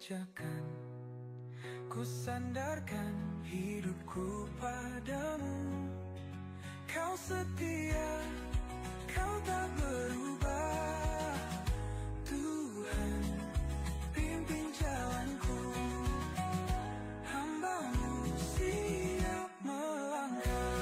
pijakan. Ku sandarkan hidupku padamu. Kau setia, kau tak berubah. Tuhan, pimpin jalanku. Hamba-Mu siap melangkah.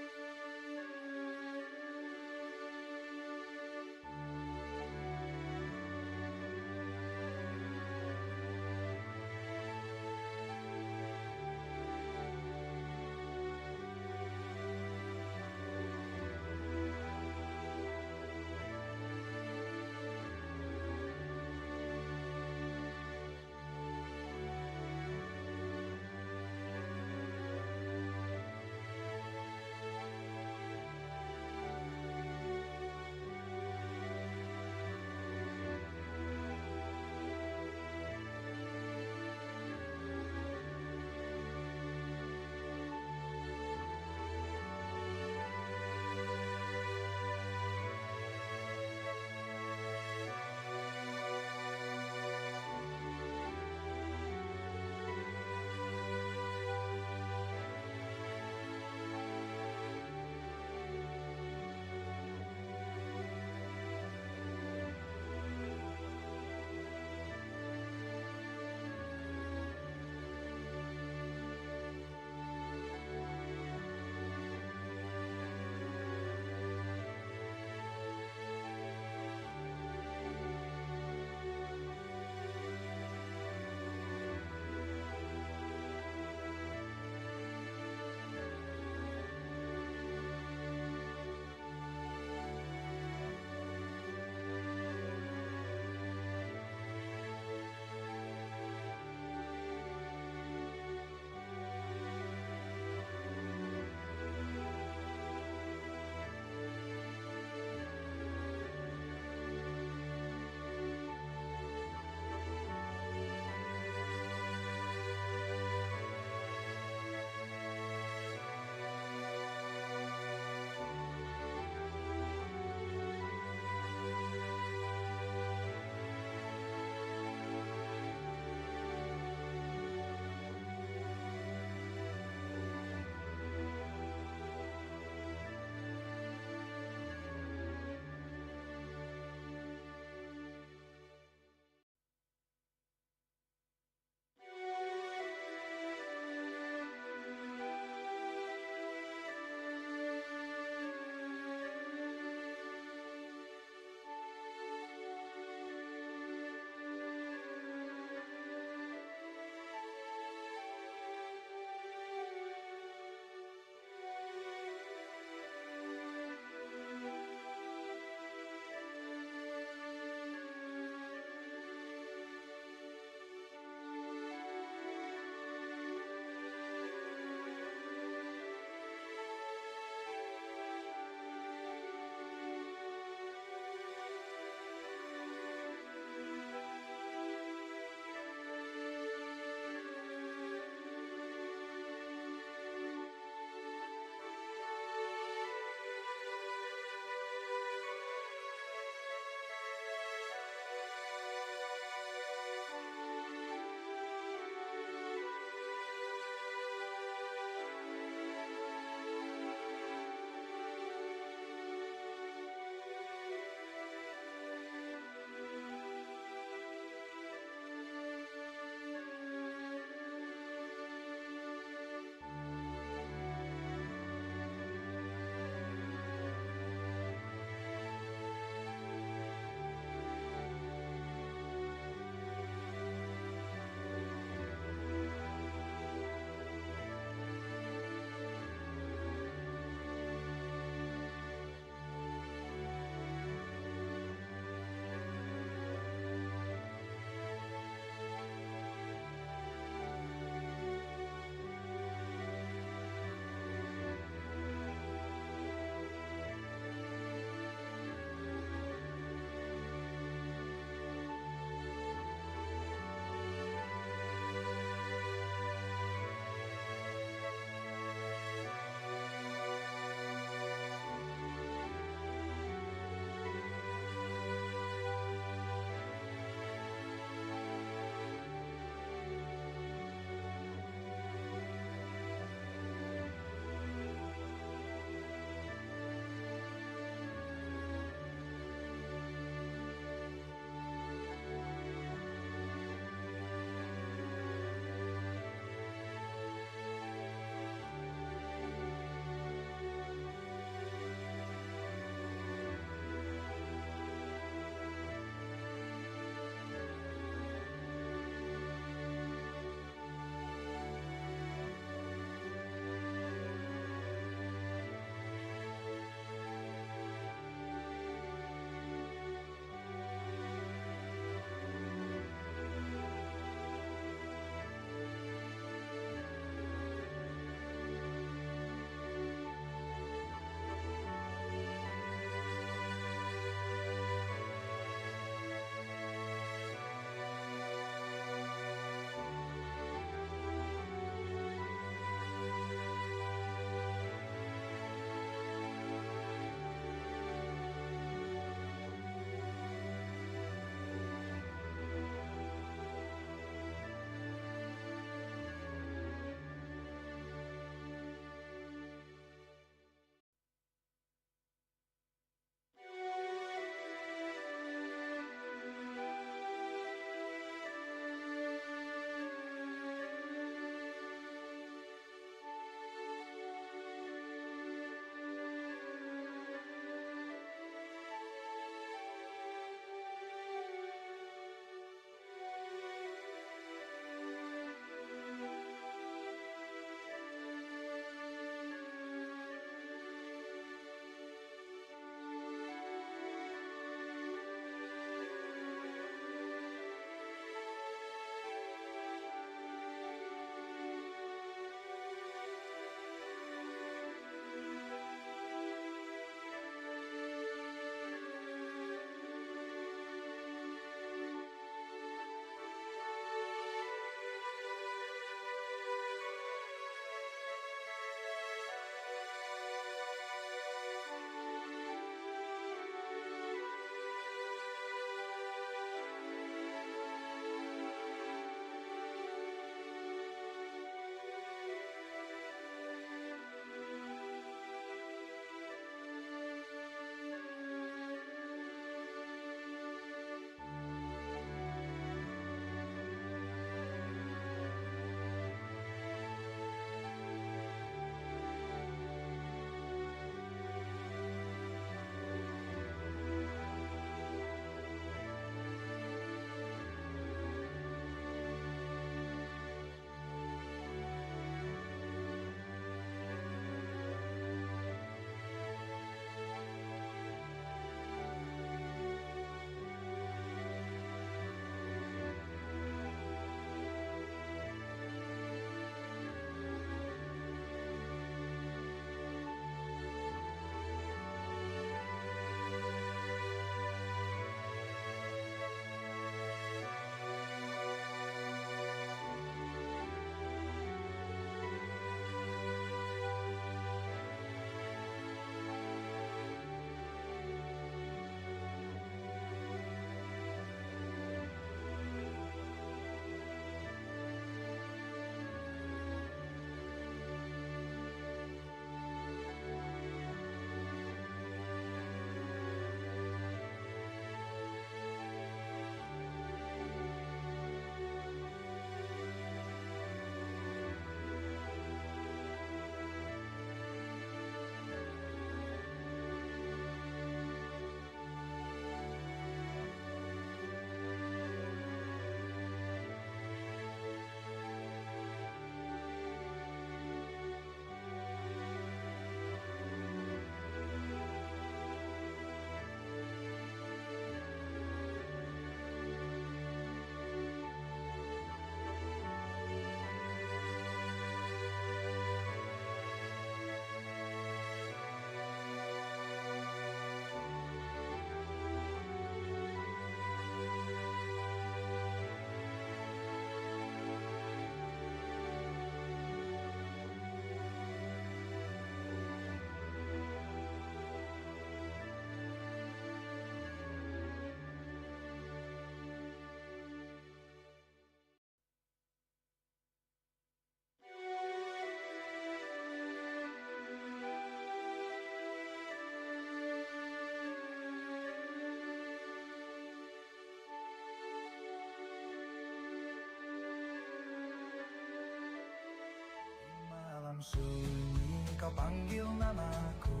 sunyi kau panggil namaku.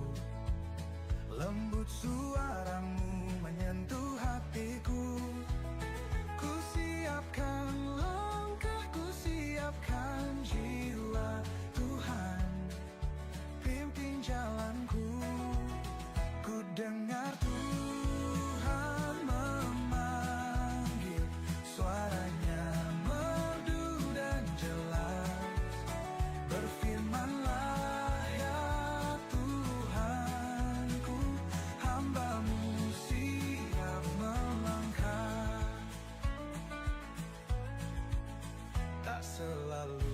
Lembut suaramu menyentuh hatiku. Ku siapkan langkah, ku siapkan jiwa. Tuhan, pimpin jalanku. Ku dengar Tuhan memanggil, suaranya merdu dan jelas. Berfirmanlah ya Tuhanku, hamba-Mu siap melangkah. Tak selalu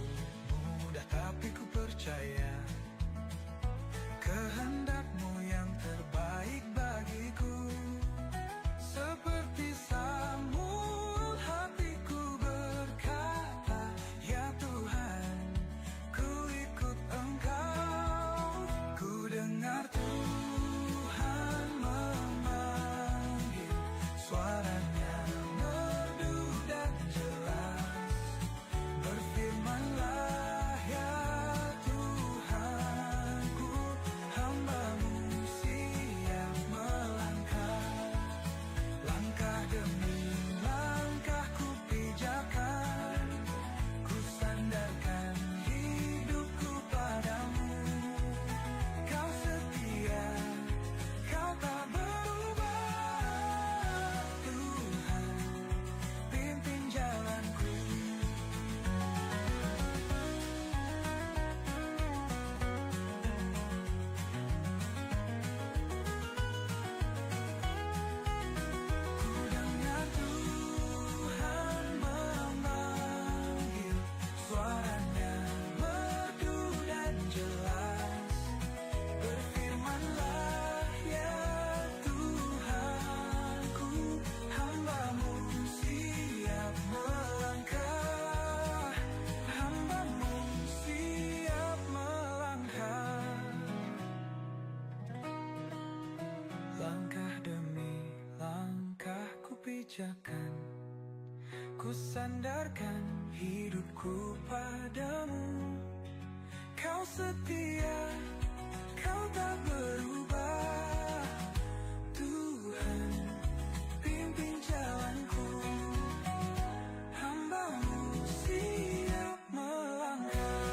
mudah tapi ku percaya kehendak-Mu yang terbaik bagiku. Seperti Samuel hatiku berkata, ya Tuhan, ku ikut Engkau. Ku dengar Tuhan memanggil, suaranya merdu dan jelas. Berfirmanlah ya Tuhanku, hamba-Mu siap melangkah. Langkah demi langkah ku pijakan, ku sandarkan hidupku padamu. Kau setia, kau tak berubah. Tuhan, pimpin jalanku. Ku dengar Tuhan memanggil, suaranya merdu dan jelas. Berfirmanlah ya Tuhanku, hamba-Mu siap melangkah. Hamba-Mu siap melangkah. Langkah demi langkah ku pijakan, ku sandarkan hidupku padamu. Kau setia, kau tak berubah. Tuhan, pimpin jalanku. Hamba-Mu siap melangkah.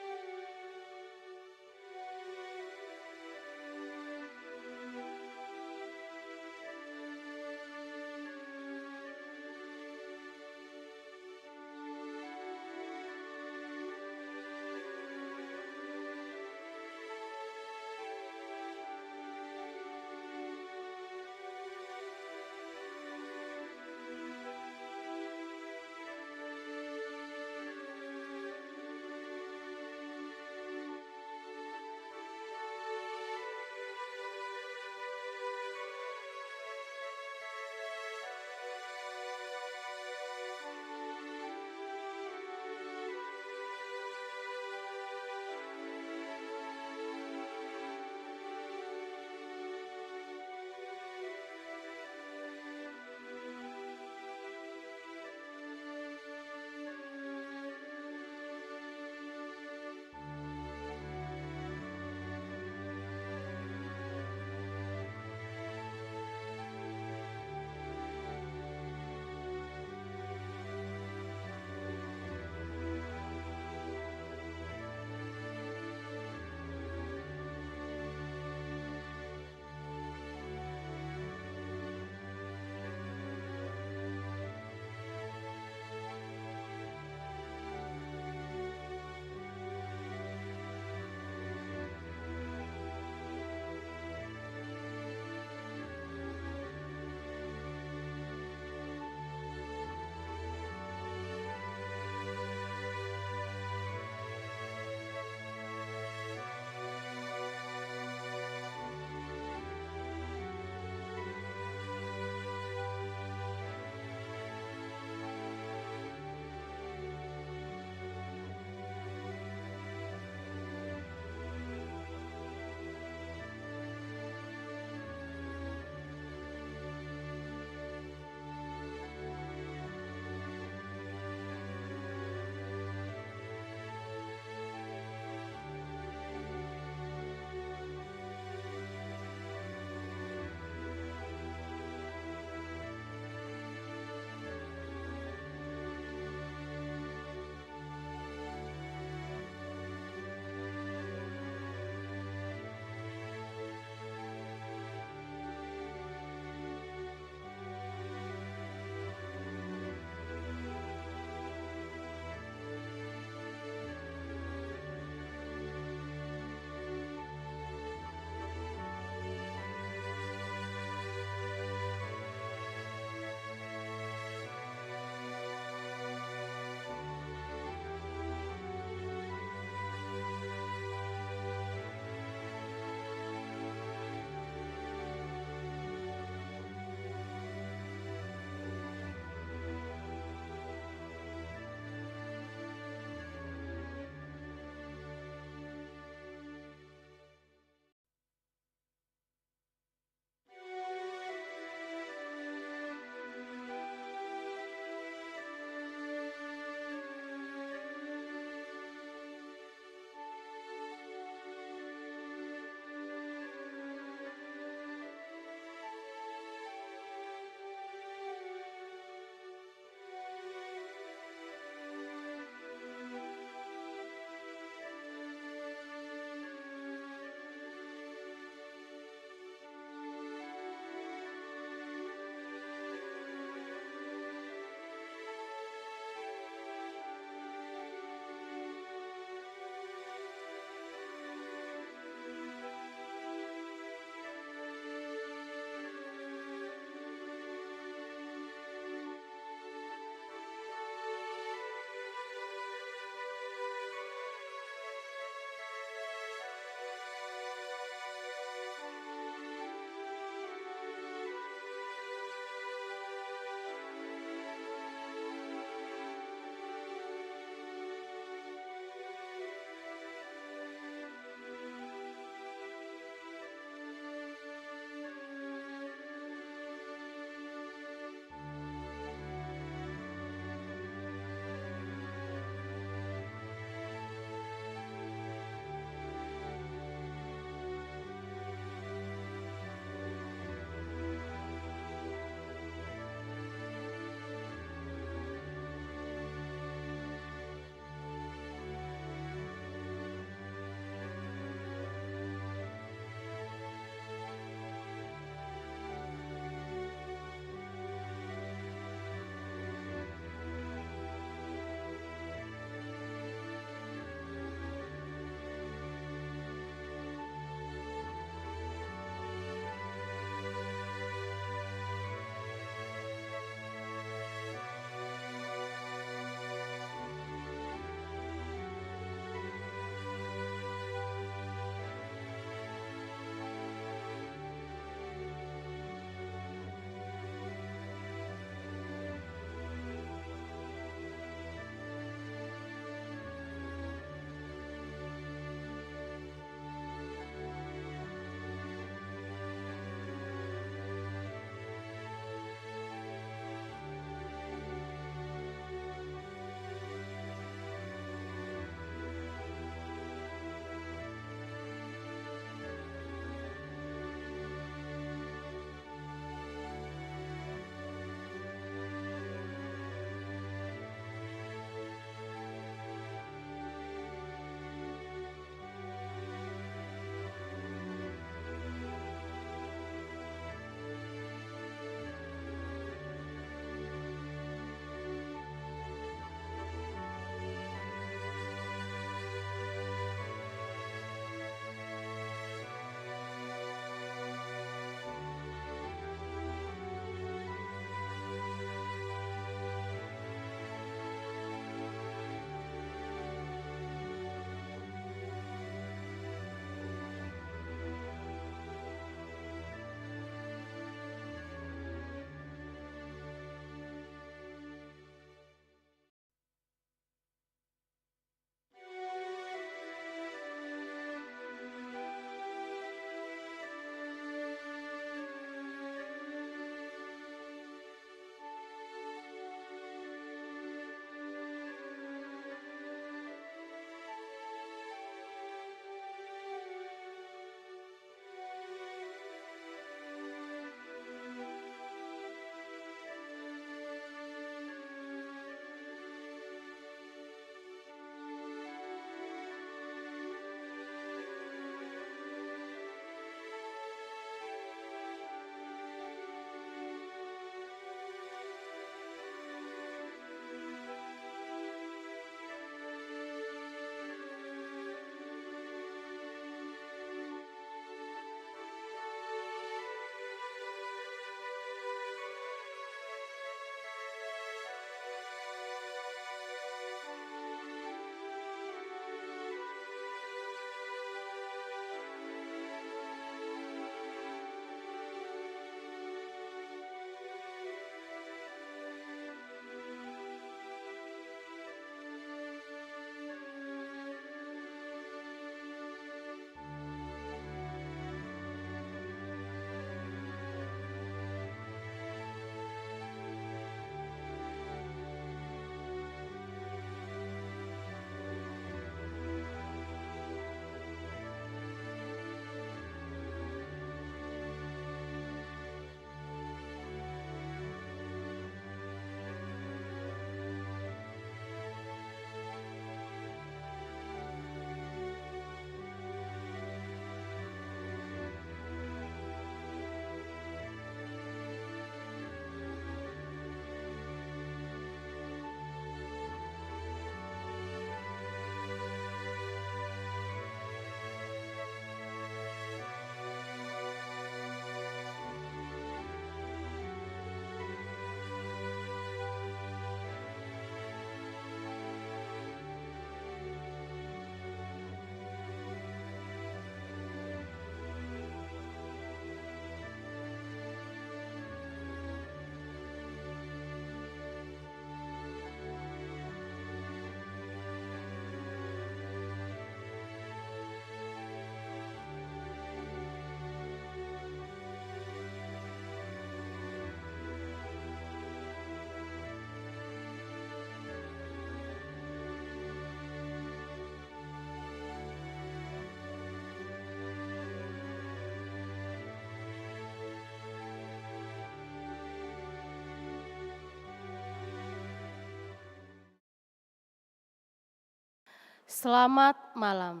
Selamat malam.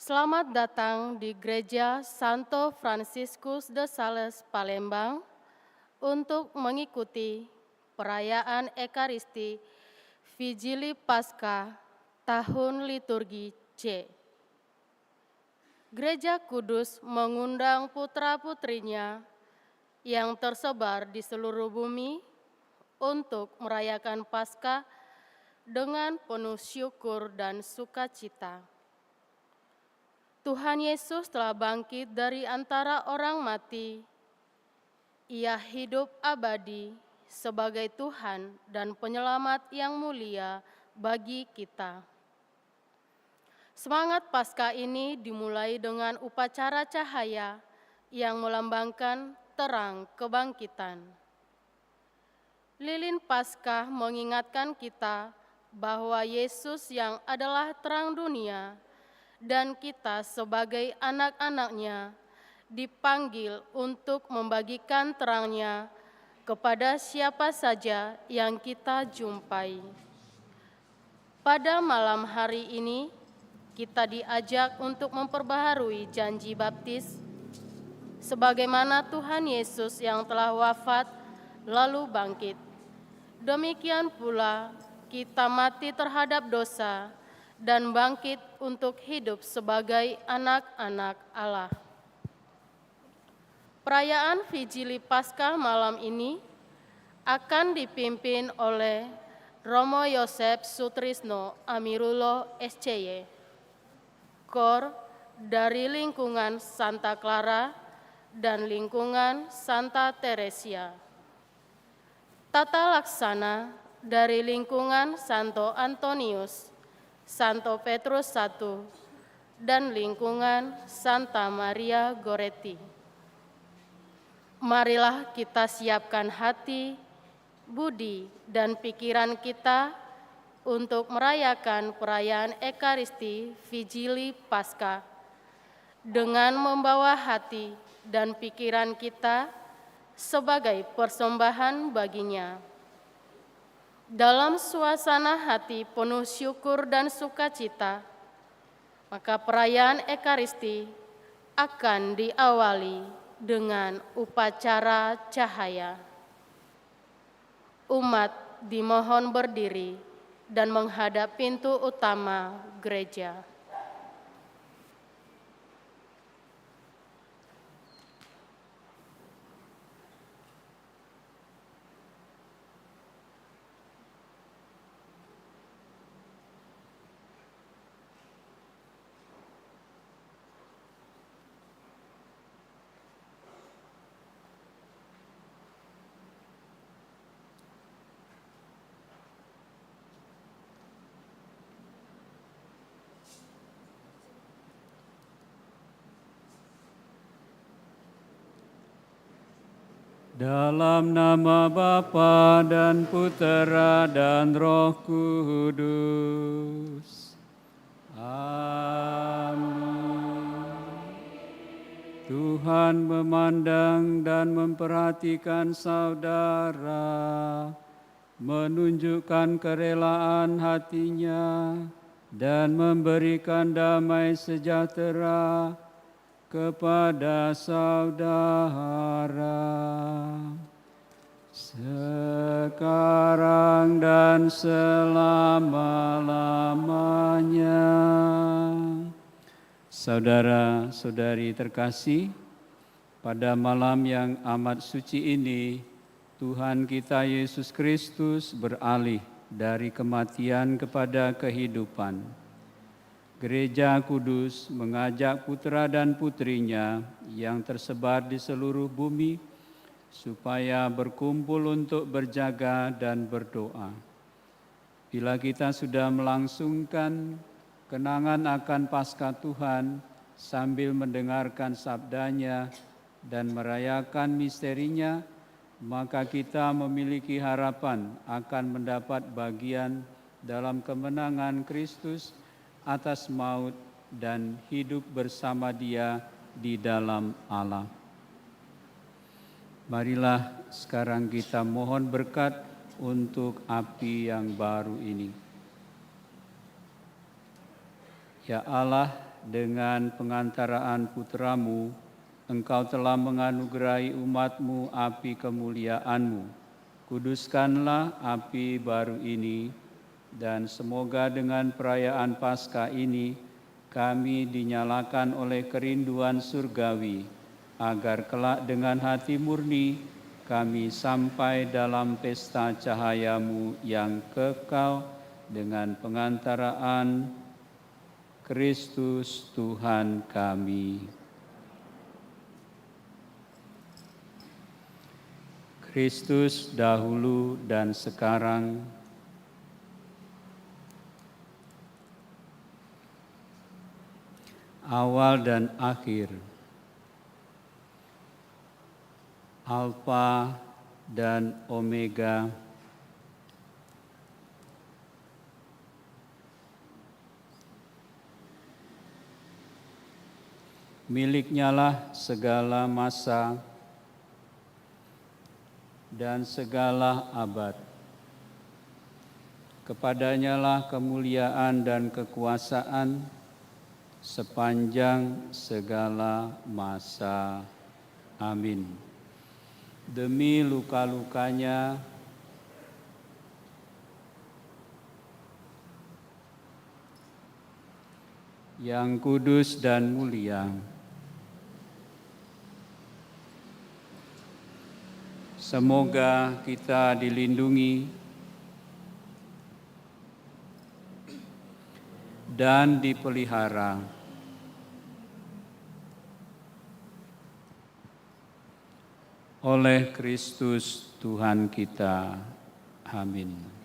Selamat datang di Gereja Santo Franciscus de Sales, Palembang untuk mengikuti perayaan Ekaristi Vigili Paskah tahun liturgi C. Gereja Kudus mengundang putra-putrinya yang tersebar di seluruh bumi untuk merayakan Paskah dengan penuh syukur dan sukacita. Tuhan Yesus telah bangkit dari antara orang mati. Ia hidup abadi sebagai Tuhan dan penyelamat yang mulia bagi kita. Semangat Paskah ini dimulai dengan upacara cahaya yang melambangkan terang kebangkitan. Lilin Paskah mengingatkan kita bahwa Yesus yang adalah terang dunia dan kita sebagai anak-anaknya dipanggil untuk membagikan terangnya kepada siapa saja yang kita jumpai. Pada malam hari ini, kita diajak untuk memperbaharui janji baptis, sebagaimana Tuhan Yesus yang telah wafat lalu bangkit. Demikian pula kita mati terhadap dosa dan bangkit untuk hidup sebagai anak-anak Allah. Perayaan Vigili Paskah malam ini akan dipimpin oleh Romo Yosef Sutrisno Amirullah SCY, KOR dari lingkungan Santa Clara dan lingkungan Santa Teresia. Tata laksana dari lingkungan Santo Antonius, Santo Petrus I, dan lingkungan Santa Maria Goretti. Marilah kita siapkan hati, budi, dan pikiran kita untuk merayakan perayaan Ekaristi Vigili Paskah dengan membawa hati dan pikiran kita sebagai persembahan baginya. Dalam suasana hati penuh syukur dan sukacita, maka perayaan Ekaristi akan diawali dengan upacara cahaya. Umat dimohon berdiri dan menghadap pintu utama gereja. Dalam nama Bapa dan Putera dan Roh Kudus. Amin. Tuhan memandang dan memperhatikan saudara, menunjukkan kerelaan hatinya, dan memberikan damai sejahtera kepada saudara sekarang dan selama-lamanya. Saudara-saudari terkasih, pada malam yang amat suci ini, Tuhan kita Yesus Kristus beralih dari kematian kepada kehidupan. Gereja Kudus mengajak putra dan putrinya yang tersebar di seluruh bumi supaya berkumpul untuk berjaga dan berdoa. Bila kita sudah melangsungkan kenangan akan Paskah Tuhan sambil mendengarkan sabdanya dan merayakan misterinya, maka kita memiliki harapan akan mendapat bagian dalam kemenangan Kristus atas maut dan hidup bersama Dia di dalam Allah. Marilah sekarang kita mohon berkat untuk api yang baru ini. Ya Allah, dengan pengantaraan putra-Mu, Engkau telah menganugerahi umat-Mu api kemuliaan-Mu. Kuduskanlah api baru ini, dan semoga dengan perayaan Paskah ini kami dinyalakan oleh kerinduan surgawi, agar kelak dengan hati murni kami sampai dalam pesta cahaya-Mu yang kekal dengan pengantaraan Kristus Tuhan kami. Kristus dahulu dan sekarang, awal dan akhir, Alfa dan Omega, miliknya lah segala masa dan segala abad. Kepadanya lah kemuliaan dan kekuasaan sepanjang segala masa. Amin. Demi luka-lukanya, yang kudus dan mulia, semoga kita dilindungi dan dipelihara oleh Kristus Tuhan kita. Amin.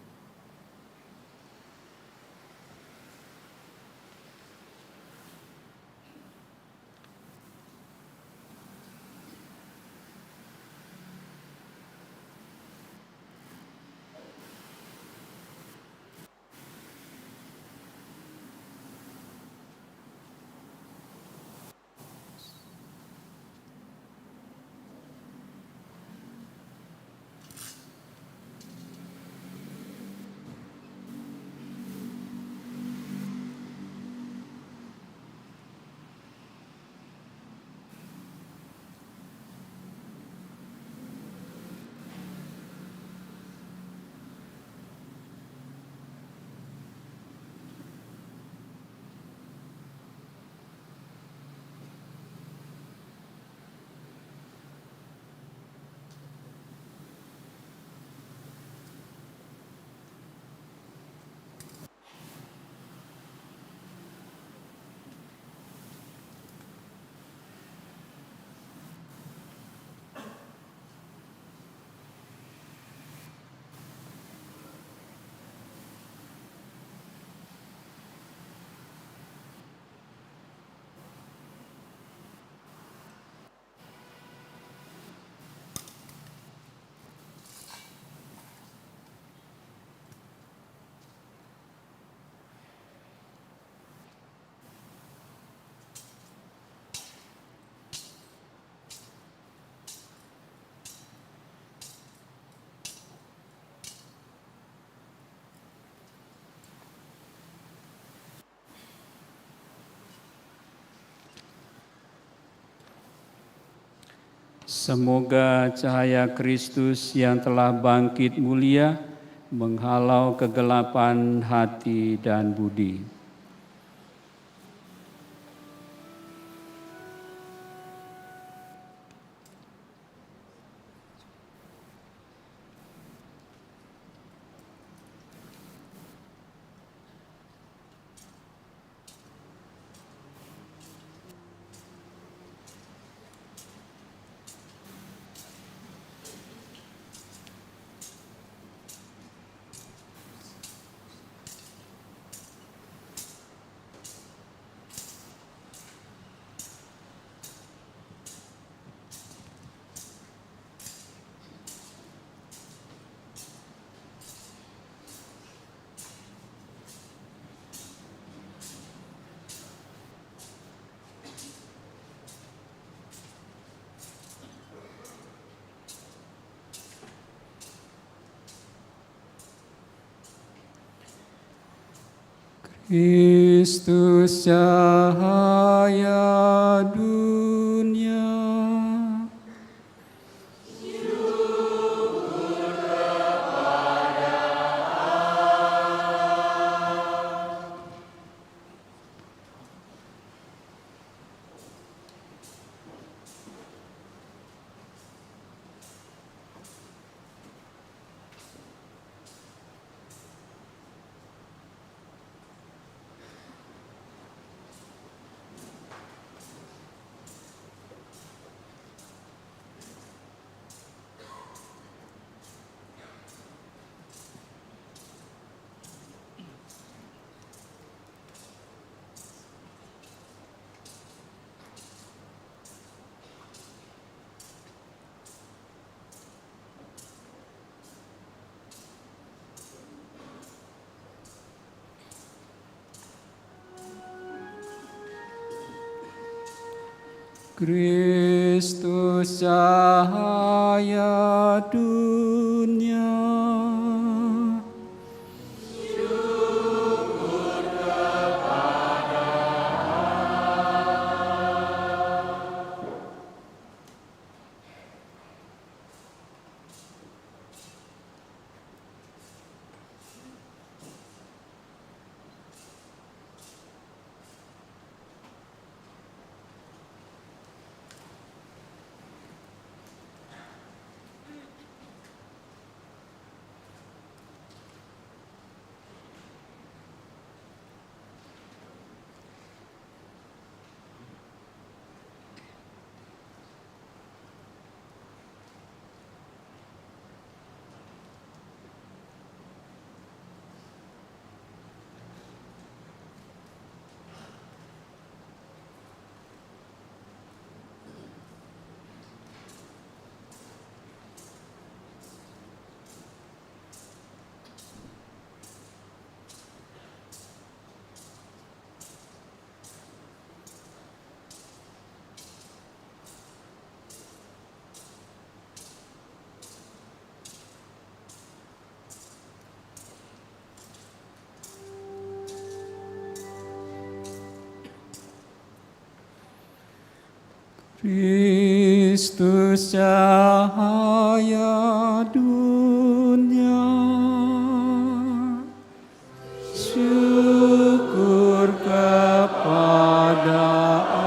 Semoga cahaya Kristus yang telah bangkit mulia menghalau kegelapan hati dan budi. Kristus cahaya dunia. Kristus cahaya dunia. Kristus cahaya dunia. Syukur kepada Allah.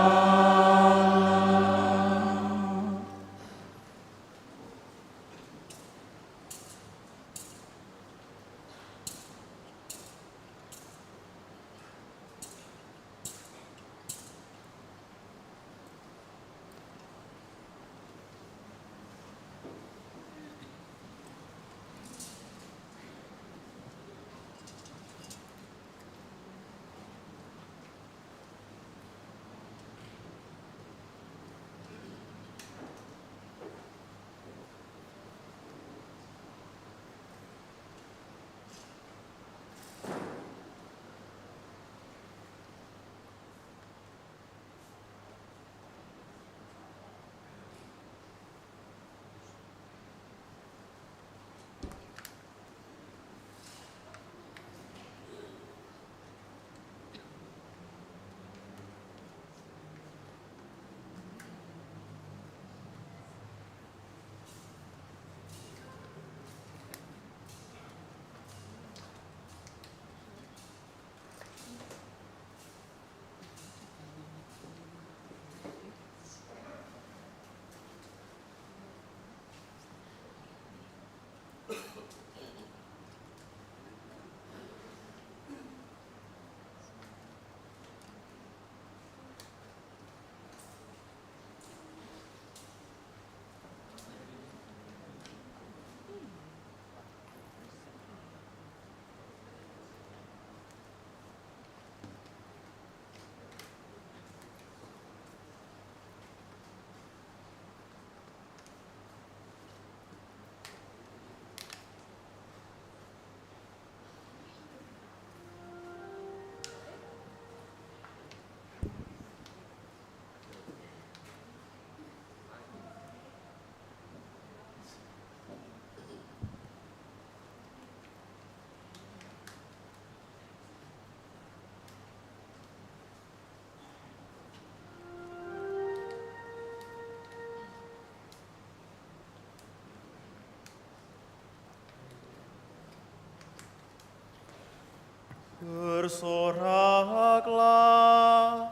Bersoraklah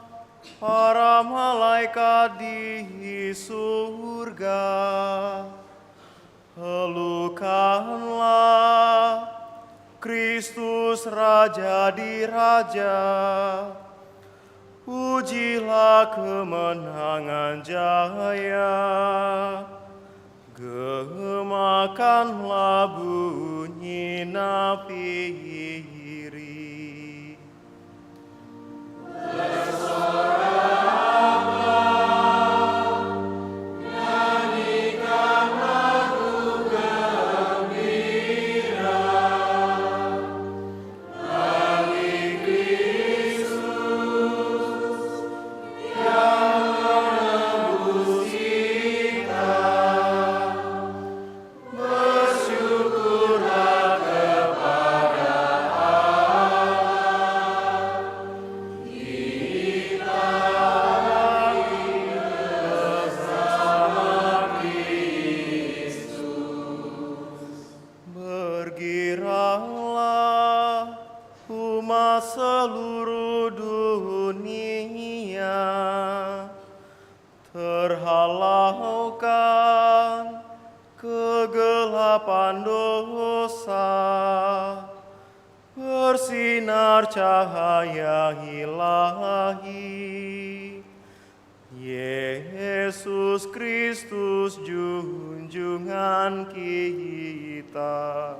para malaikat di surga, Helukanlah Kristus Raja di Raja, pujilah kemenangan jaya, gemakanlah bunyi nafiri. Bergiranglah umat seluruh dunia, terhalaukan kegelapan dosa, bersinar cahaya ilahi. Yesus Kristus junjungan kita.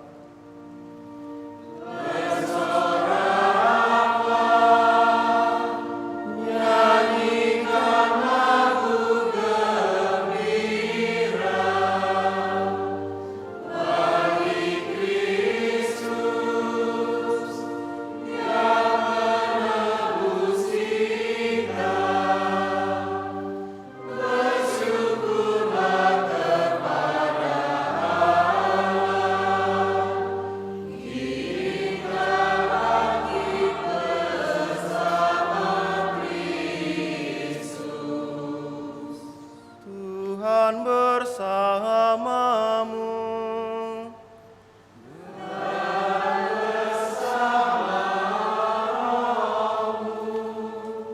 Tuhan bersamamu.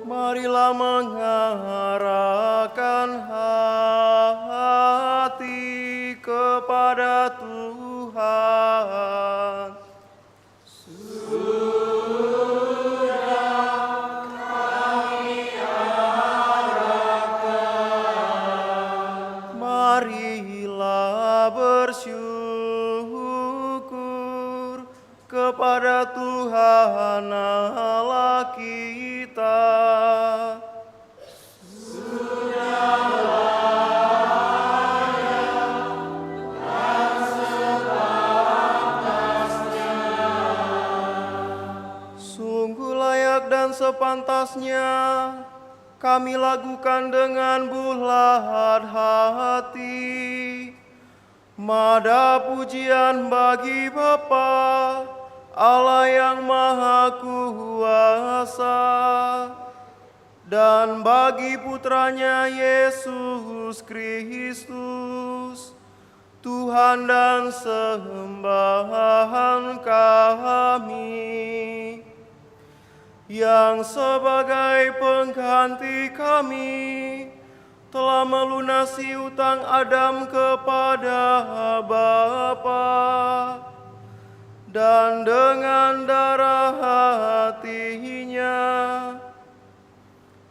Marilah mengarahkan hati kepada Tuhan. Marilah bersyukur kepada Tuhan Allah kita. Sungguh layak dan sepantasnya kami lakukan dengan bulat hati. Mada pujian bagi Bapa, Allah yang Maha Kuasa, dan bagi Putranya Yesus Kristus, Tuhan dan sembahan kami, yang sebagai pengganti kami telah melunasi utang Adam kepada Bapa, dan dengan darah hatinya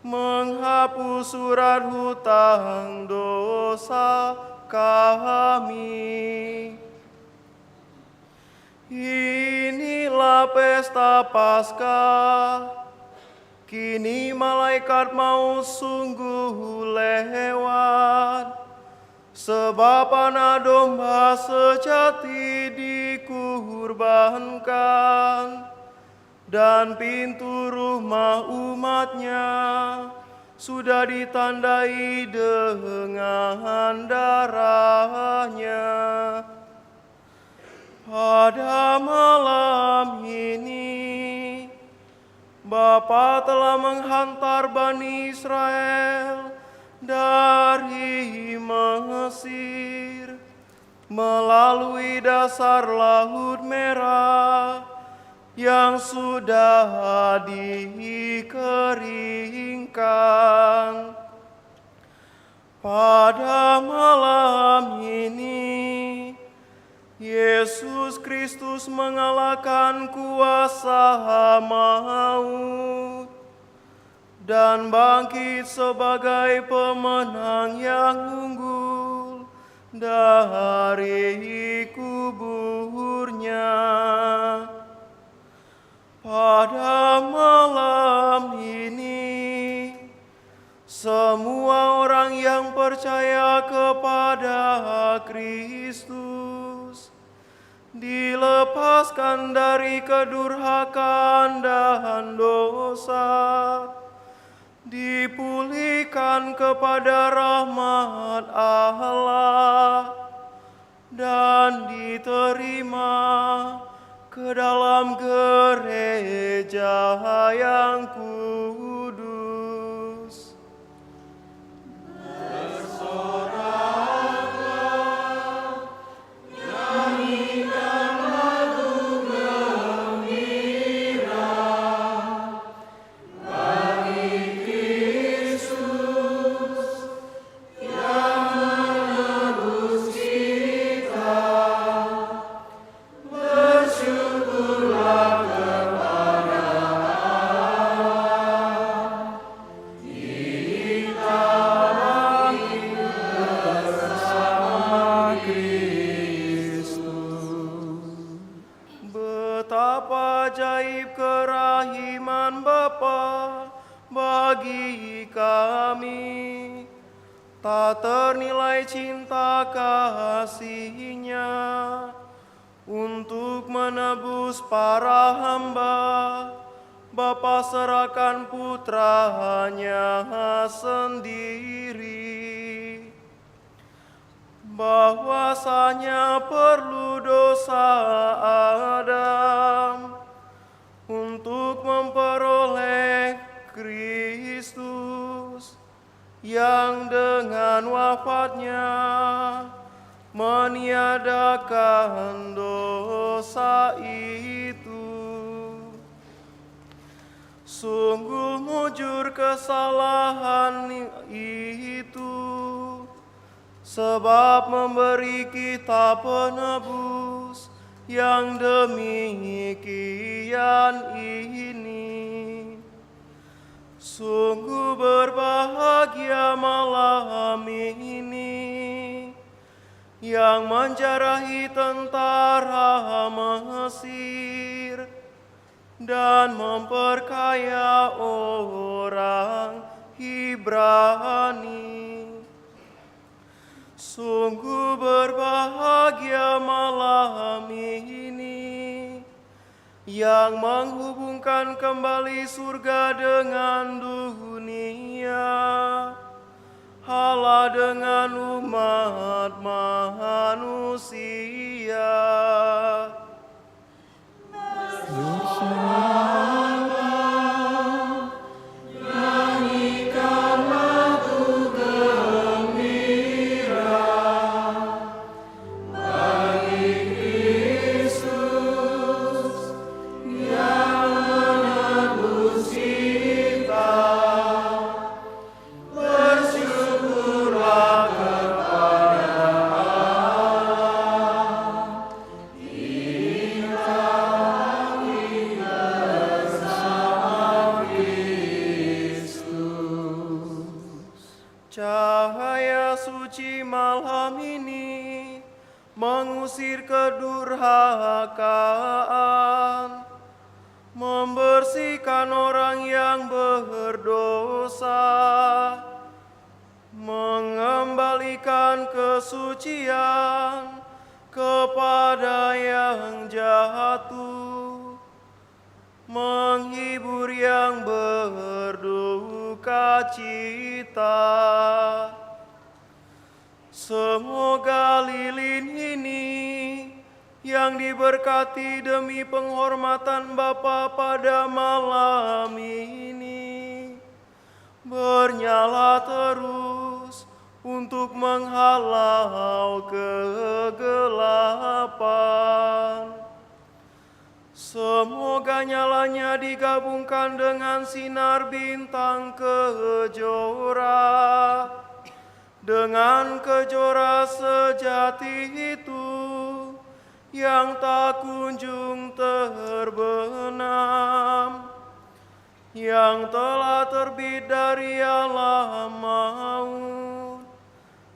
menghapus surat hutang dosa kami. Inilah pesta Paskah. Kini malaikat maut sungguh lewat, sebab anak domba sejati dikurbankan, dan pintu rumah umatnya sudah ditandai dengan darahnya. Pada malam ini Bapa telah menghantar Bani Israel dari Mesir melalui dasar Laut Merah yang sudah dikeringkan. Pada malam ini, Yesus Kristus mengalahkan kuasa maut dan bangkit sebagai pemenang yang unggul dari kuburnya. Pada malam ini, semua orang yang percaya kepada Kristus dilepaskan dari kedurhakaan dan dosa, dipulihkan kepada rahmat Allah, dan diterima ke dalam gereja yang kudus. Betapa ajaib kerahiman Bapa bagi kami, tak ternilai cinta kasih-Nya untuk menebus para hamba. Bapa serahkan putranya sendiri, bahwasanya perlu dosa Adam untuk memperoleh Kristus yang dengan wafatnya meniadakan dosa itu. Sungguh mujur kesalahan itu, sebab memberi kita penebus yang demikian ini. Sungguh berbahagia malam ini yang menjarahi tentara Mesir dan memperkaya orang Ibrani. Sungguh berbahagia malam ini yang menghubungkan kembali surga dengan dunia, Allah dengan umat manusia. Cahaya suci malam ini mengusir kedurhakaan, membersihkan orang yang berdosa, mengembalikan kesucian kepada yang jatuh, menghibur yang berduka cita. Semoga lilin ini yang diberkati demi penghormatan Bapa pada malam ini bernyala terus untuk menghalau kegelapan. Semoga nyalanya digabungkan dengan sinar bintang kejora, dengan kejora sejati itu yang tak kunjung terbenam, yang telah terbit dari alam maut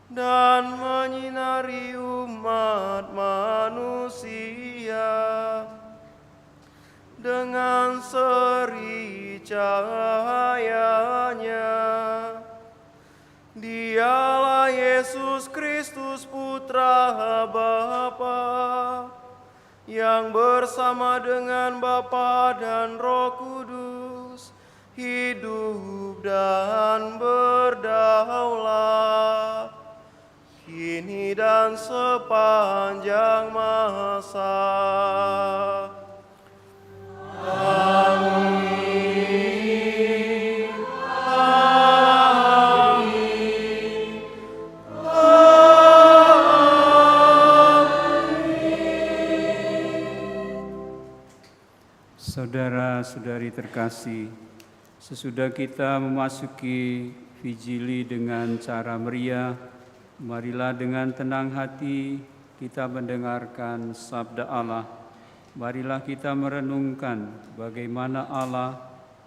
dan menyinari umat manusia dengan seri cahayanya. Dialah Yesus Kristus Putra Bapa, yang bersama dengan Bapa dan Roh Kudus hidup dan berdaulat kini dan sepanjang masa. Amin. Saudara-saudari terkasih, sesudah kita memasuki Vigili dengan cara meriah, marilah dengan tenang hati kita mendengarkan sabda Allah. Marilah kita merenungkan bagaimana Allah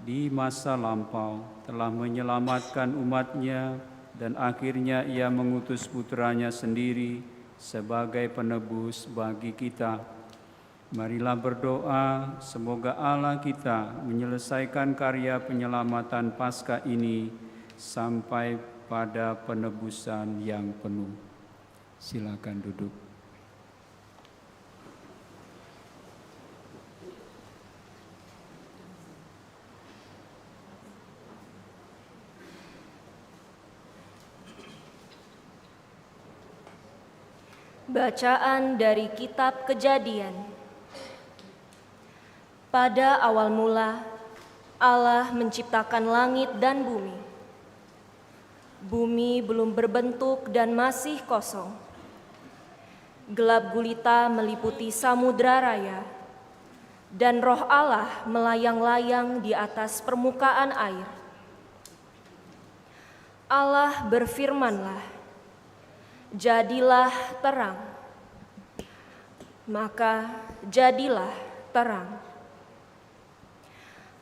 di masa lampau telah menyelamatkan umat-Nya dan akhirnya Ia mengutus putranya sendiri sebagai penebus bagi kita. Marilah berdoa semoga Allah kita menyelesaikan karya penyelamatan Paskah ini sampai pada penebusan yang penuh. Silakan duduk. Bacaan dari Kitab Kejadian. Pada awal mula, Allah menciptakan langit dan bumi. Bumi belum berbentuk dan masih kosong. Gelap gulita meliputi samudra raya, dan Roh Allah melayang-layang di atas permukaan air. Allah berfirman-lah, "Jadilah terang." Maka jadilah terang.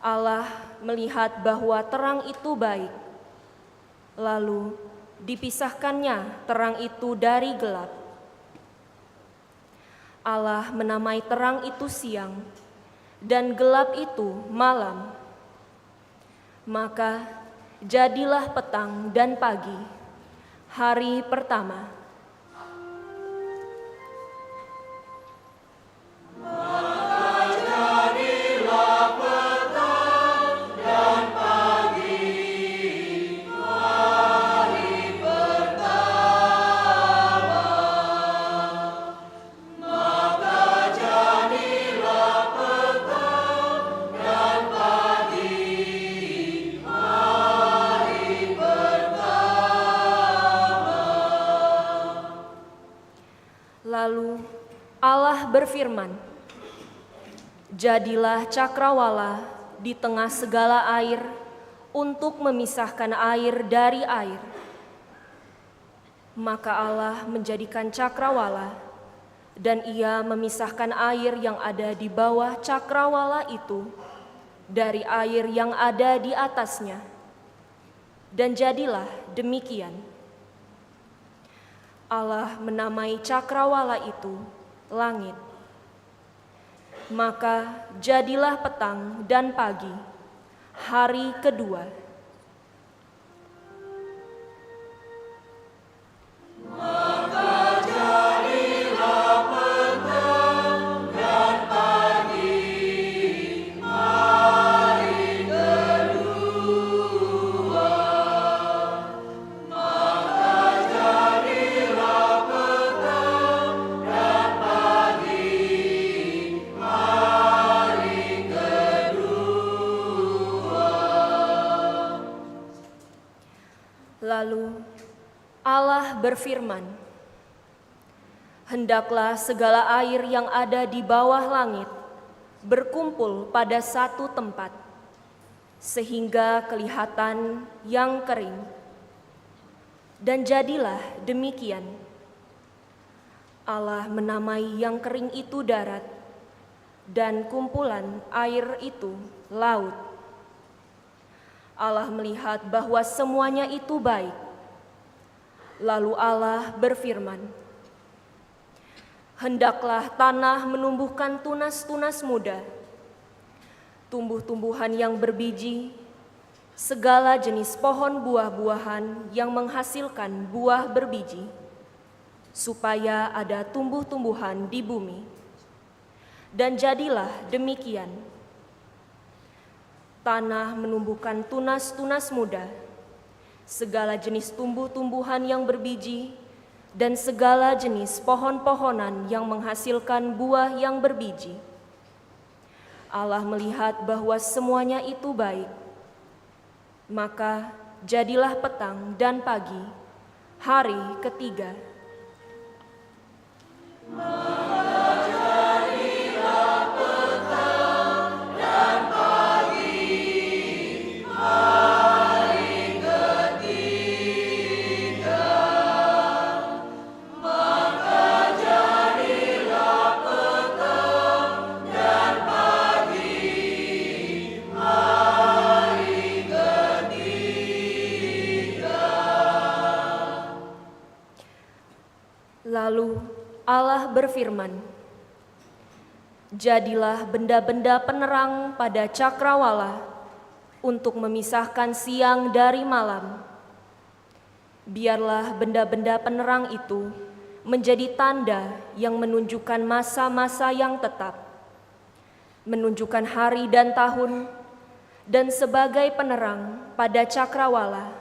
Allah melihat bahwa terang itu baik. Lalu dipisahkannya terang itu dari gelap. Allah menamai terang itu siang, dan gelap itu malam. Maka jadilah petang dan pagi, hari pertama. Lalu Allah berfirman, "Jadilah cakrawala di tengah segala air untuk memisahkan air dari air." Maka Allah menjadikan cakrawala, dan Ia memisahkan air yang ada di bawah cakrawala itu dari air yang ada di atasnya. Dan jadilah demikian. Allah menamai cakrawala itu langit. Maka jadilah petang dan pagi, hari kedua. Lalu Allah berfirman, "Hendaklah segala air yang ada di bawah langit berkumpul pada satu tempat, sehingga kelihatan yang kering. Dan jadilah demikian. Allah menamai yang kering itu darat, dan kumpulan air itu laut. Allah melihat bahwa semuanya itu baik. Lalu Allah berfirman, "Hendaklah tanah menumbuhkan tunas-tunas muda, tumbuh-tumbuhan yang berbiji, segala jenis pohon buah-buahan yang menghasilkan buah berbiji, supaya ada tumbuh-tumbuhan di bumi." Dan jadilah demikian. Tanah menumbuhkan tunas-tunas muda, segala jenis tumbuh-tumbuhan yang berbiji, dan segala jenis pohon-pohonan yang menghasilkan buah yang berbiji. Allah melihat bahwa semuanya itu baik. Maka jadilah petang dan pagi, hari ketiga. Lalu Allah berfirman, "Jadilah benda-benda penerang pada cakrawala untuk memisahkan siang dari malam. Biarlah benda-benda penerang itu menjadi tanda yang menunjukkan masa-masa yang tetap, menunjukkan hari dan tahun, dan sebagai penerang pada cakrawala,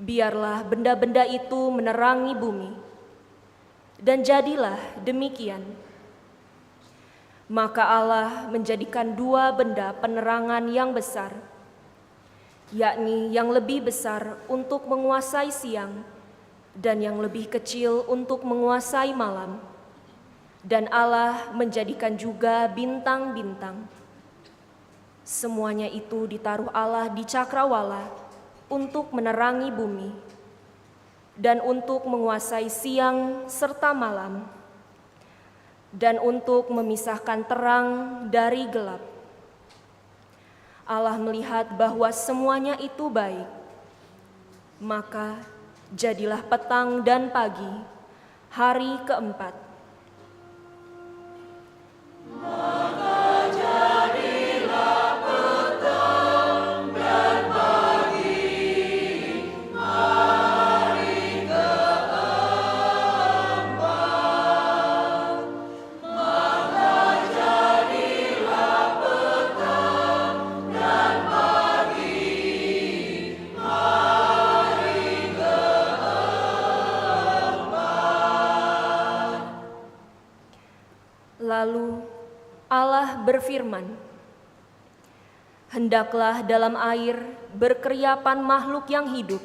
biarlah benda-benda itu menerangi bumi." Dan jadilah demikian. Maka Allah menjadikan dua benda penerangan yang besar, yakni yang lebih besar untuk menguasai siang dan yang lebih kecil untuk menguasai malam. Dan Allah menjadikan juga bintang-bintang. Semuanya itu ditaruh Allah di cakrawala untuk menerangi bumi dan untuk menguasai siang serta malam, dan untuk memisahkan terang dari gelap. Allah melihat bahwa semuanya itu baik. Maka jadilah petang dan pagi, hari keempat. Lalu Allah berfirman, "Hendaklah dalam air berkeriapan makhluk yang hidup,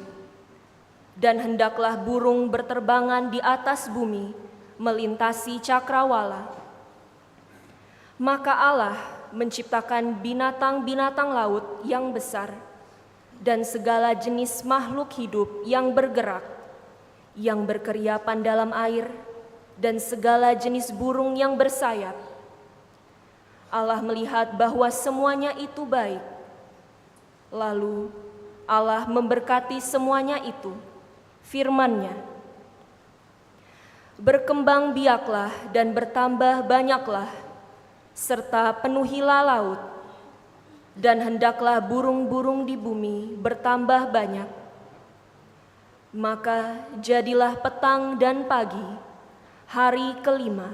dan hendaklah burung berterbangan di atas bumi melintasi cakrawala." Maka Allah menciptakan binatang-binatang laut yang besar dan segala jenis makhluk hidup yang bergerak, yang berkeriapan dalam air, dan segala jenis burung yang bersayap. Allah melihat bahwa semuanya itu baik. Lalu Allah memberkati semuanya itu, firman-Nya, "Berkembang biaklah dan bertambah banyaklah, serta penuhilah laut, dan hendaklah burung-burung di bumi bertambah banyak." Maka jadilah petang dan pagi, hari kelima.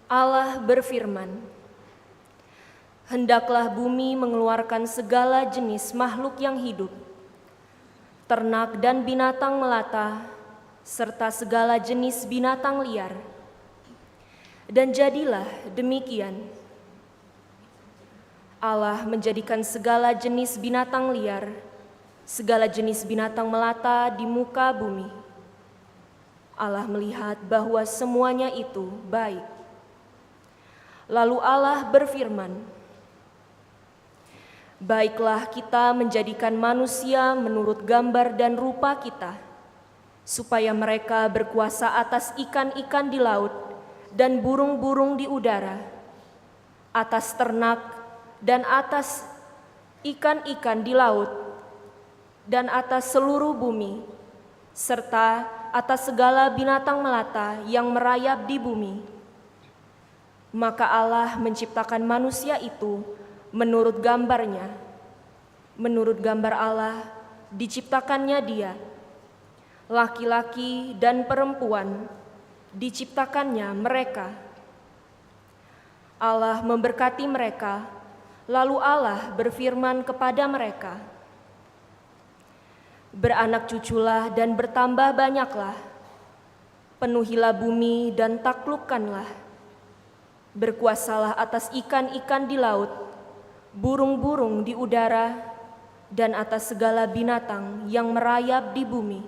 Allah berfirman, "Hendaklah bumi mengeluarkan segala jenis makhluk yang hidup, ternak dan binatang melata, serta segala jenis binatang liar." Dan jadilah demikian. Allah menjadikan segala jenis binatang liar, segala jenis binatang melata di muka bumi. Allah melihat bahwa semuanya itu baik. Lalu Allah berfirman, "Baiklah kita menjadikan manusia menurut gambar dan rupa kita, supaya mereka berkuasa atas ikan-ikan di laut dan burung-burung di udara, atas ternak dan atas ikan-ikan di laut, dan atas seluruh bumi, serta atas segala binatang melata yang merayap di bumi." Maka Allah menciptakan manusia itu menurut gambarnya. Menurut gambar Allah diciptakannya dia. Laki-laki dan perempuan diciptakannya mereka. Allah memberkati mereka, lalu Allah berfirman kepada mereka, "Beranak cuculah dan bertambah banyaklah, penuhilah bumi dan taklukkanlah. Berkuasalah atas ikan-ikan di laut, burung-burung di udara, dan atas segala binatang yang merayap di bumi."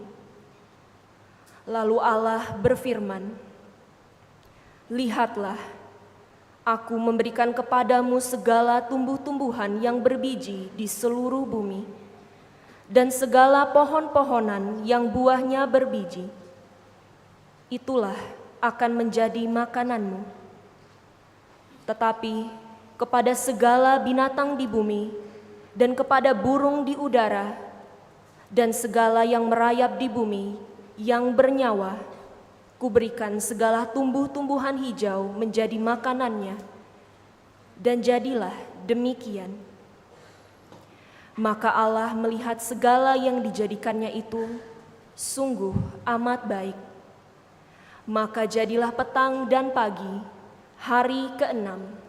Lalu Allah berfirman, "Lihatlah, Aku memberikan kepadamu segala tumbuh-tumbuhan yang berbiji di seluruh bumi, dan segala pohon-pohonan yang buahnya berbiji. Itulah akan menjadi makananmu. Tetapi kepada segala binatang di bumi dan kepada burung di udara dan segala yang merayap di bumi yang bernyawa, Kuberikan segala tumbuh-tumbuhan hijau menjadi makanannya." Dan jadilah demikian. Maka Allah melihat segala yang dijadikannya itu sungguh amat baik. Maka jadilah petang dan pagi, hari ke-6.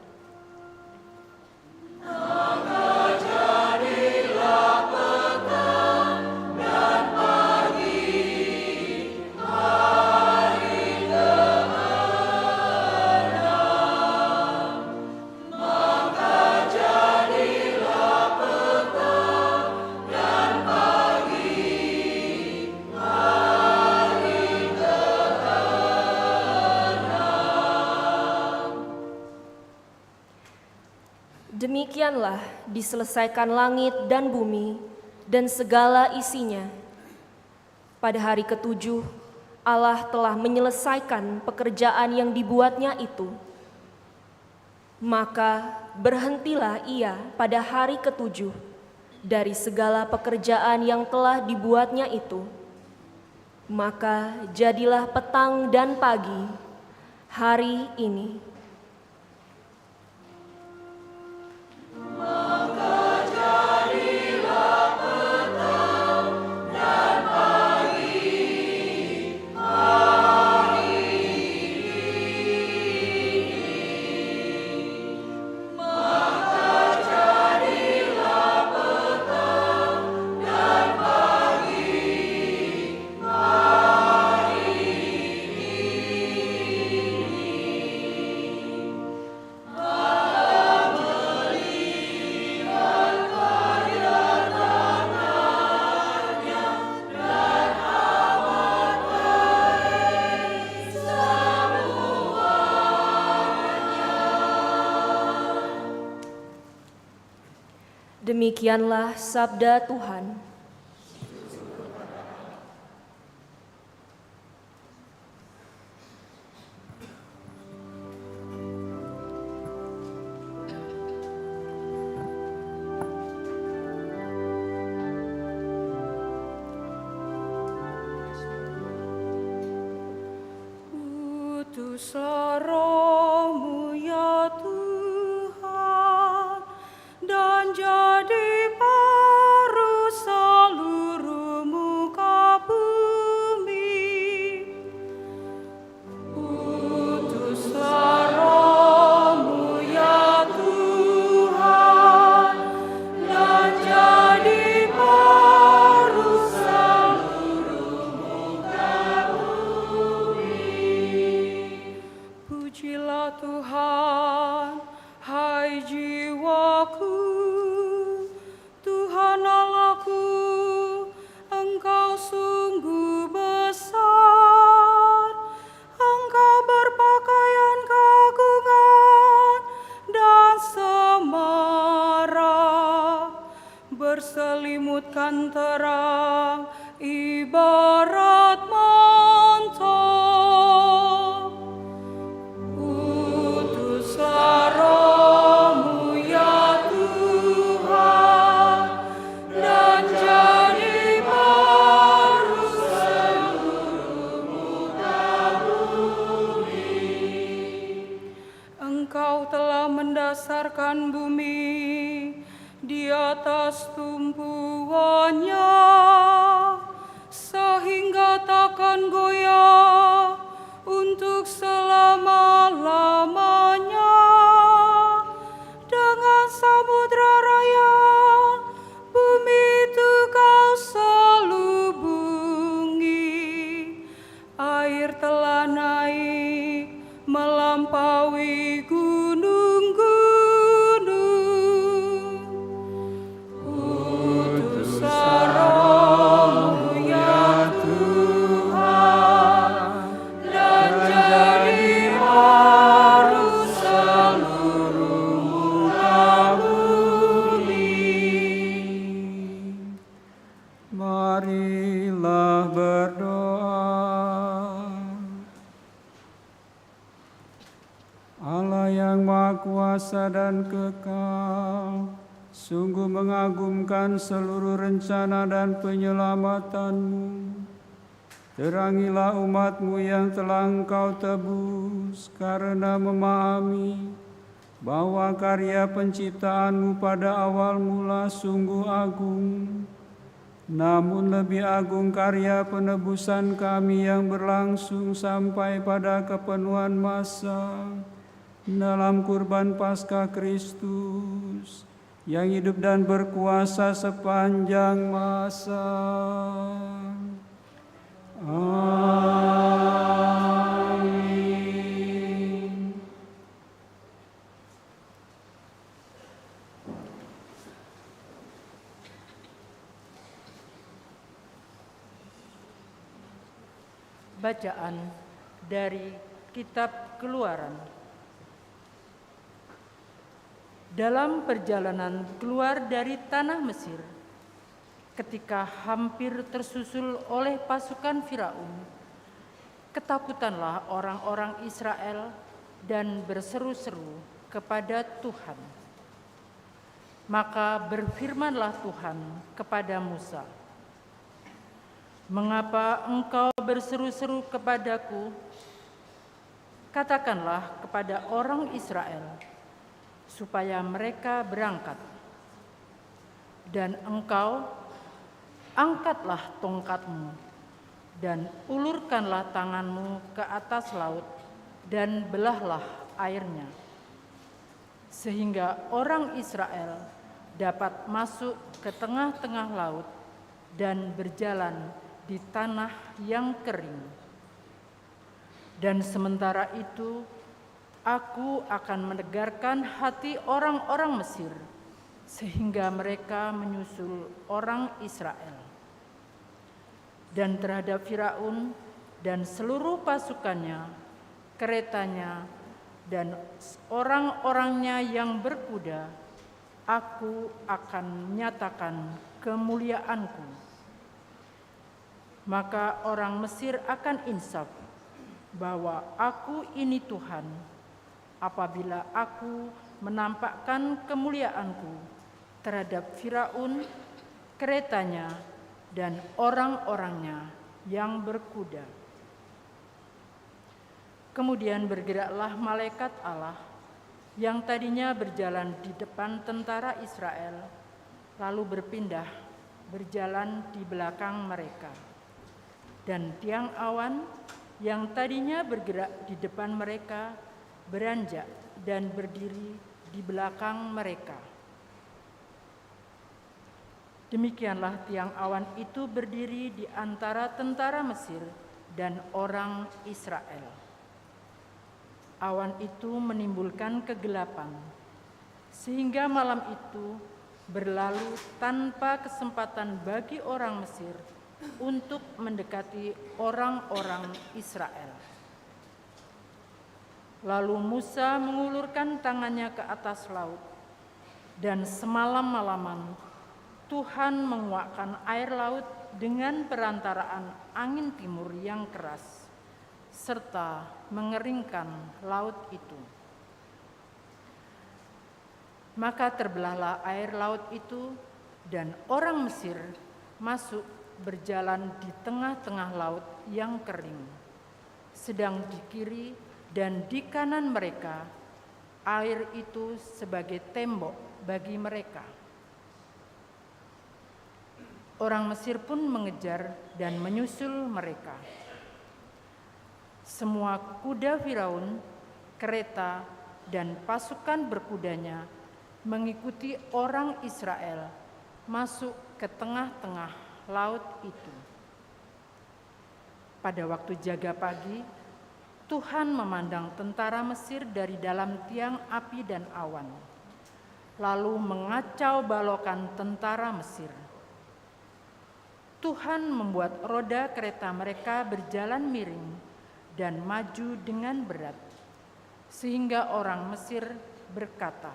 Demikianlah diselesaikan langit dan bumi dan segala isinya. Pada hari ke-7, Allah telah menyelesaikan pekerjaan yang dibuatnya itu. Maka berhentilah Ia pada hari ke-7 dari segala pekerjaan yang telah dibuatnya itu. Maka jadilah petang dan pagi, hari ini. Demikianlah sabda Tuhan. Utuslah Roh-Mu ya Tuhan, dan jadi perusak Tuhan, hai jiwaku, Tuhan Allahku, Engkau sungguh besar, Engkau berpakaian keagungan dan semerah, berselimutkan terang ibarat mantel. Utuslah Roh-Mu ya Tuhan, dan jadi baru seluruh muka bumi. Engkau telah mendasarkan bumi di atas tumpuannya, sehingga takkan goyah untuk selama-lamanya. Dengan samudra raya bumi itu kau selubungi, air telah naik melampaui gunung-gunung. Utuslah Roh-Mu ya Tuhan, dan jadi baru seluruh muka bumi. Marilah berdoa. Allah yang Maha Kuasa dan kekal, sungguh mengagumkan seluruh rencana dan penyelamatanmu. Terangilah umat-Mu yang telah Engkau tebus, karena memahami bahwa karya penciptaan-Mu pada awal mula sungguh agung. Namun lebih agung karya penebusan kami yang berlangsung sampai pada kepenuhan masa dalam kurban Paskah Kristus yang hidup dan berkuasa sepanjang masa. Amin. Bacaan dari Kitab Keluaran. Dalam perjalanan keluar dari tanah Mesir, ketika hampir tersusul oleh pasukan Firaun, ketakutanlah orang-orang Israel dan berseru-seru kepada Tuhan. Maka berfirmanlah Tuhan kepada Musa, "Mengapa engkau berseru-seru kepadaku? Katakanlah kepada orang Israel, supaya mereka berangkat. Dan engkau angkatlah tongkatmu dan ulurkanlah tanganmu ke atas laut dan belahlah airnya, sehingga orang Israel dapat masuk ke tengah-tengah laut dan berjalan di tanah yang kering. Dan sementara itu Aku akan menegarkan hati orang-orang Mesir, sehingga mereka menyusul orang Israel. Dan terhadap Firaun dan seluruh pasukannya, keretanya, dan orang-orangnya yang berkuda, Aku akan menyatakan kemuliaanku. Maka orang Mesir akan insaf bahwa Aku ini Tuhan, apabila Aku menampakkan kemuliaanku terhadap Firaun, keretanya, dan orang-orangnya yang berkuda. Kemudian bergeraklah malaikat Allah yang tadinya berjalan di depan tentara Israel, lalu berpindah berjalan di belakang mereka. Dan tiang awan yang tadinya bergerak di depan mereka beranjak dan berdiri di belakang mereka. Demikianlah tiang awan itu berdiri di antara tentara Mesir dan orang Israel. Awan itu menimbulkan kegelapan, sehingga malam itu berlalu tanpa kesempatan bagi orang Mesir untuk mendekati orang-orang Israel. Lalu Musa mengulurkan tangannya ke atas laut, dan semalam-malaman Tuhan menguakkan air laut dengan perantaraan angin timur yang keras, serta mengeringkan laut itu. Maka terbelahlah air laut itu, dan orang Mesir masuk berjalan di tengah-tengah laut yang kering. Sedang di kiri dan di kanan mereka, air itu sebagai tembok bagi mereka. Orang Mesir pun mengejar dan menyusul mereka. Semua kuda Firaun, kereta, dan pasukan berkudanya mengikuti orang Israel masuk ke tengah-tengah laut itu. Pada waktu jaga pagi, Tuhan memandang tentara Mesir dari dalam tiang api dan awan, lalu mengacau balokan tentara Mesir. Tuhan membuat roda kereta mereka berjalan miring dan maju dengan berat, sehingga orang Mesir berkata,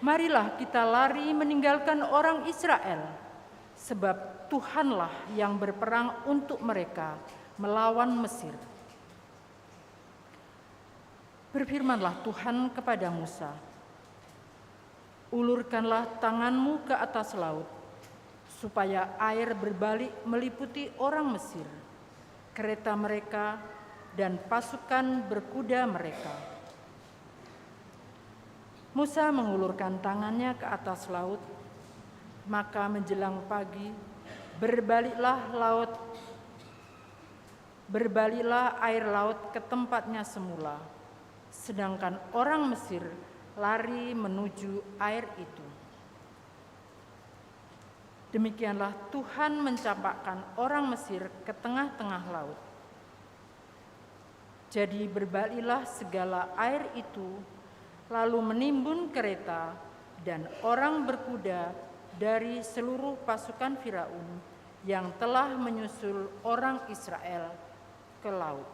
"Marilah kita lari meninggalkan orang Israel, sebab Tuhanlah yang berperang untuk mereka melawan Mesir." Berfirmanlah Tuhan kepada Musa, "Ulurkanlah tanganmu ke atas laut, supaya air berbalik meliputi orang Mesir, kereta mereka, dan pasukan berkuda mereka." Musa mengulurkan tangannya ke atas laut, maka menjelang pagi berbaliklah air laut ke tempatnya semula, sedangkan orang Mesir lari menuju air itu. Demikianlah Tuhan mencampakkan orang Mesir ke tengah-tengah laut. Jadi berbaliklah segala air itu, lalu menimbun kereta dan orang berkuda dari seluruh pasukan Firaun yang telah menyusul orang Israel ke laut.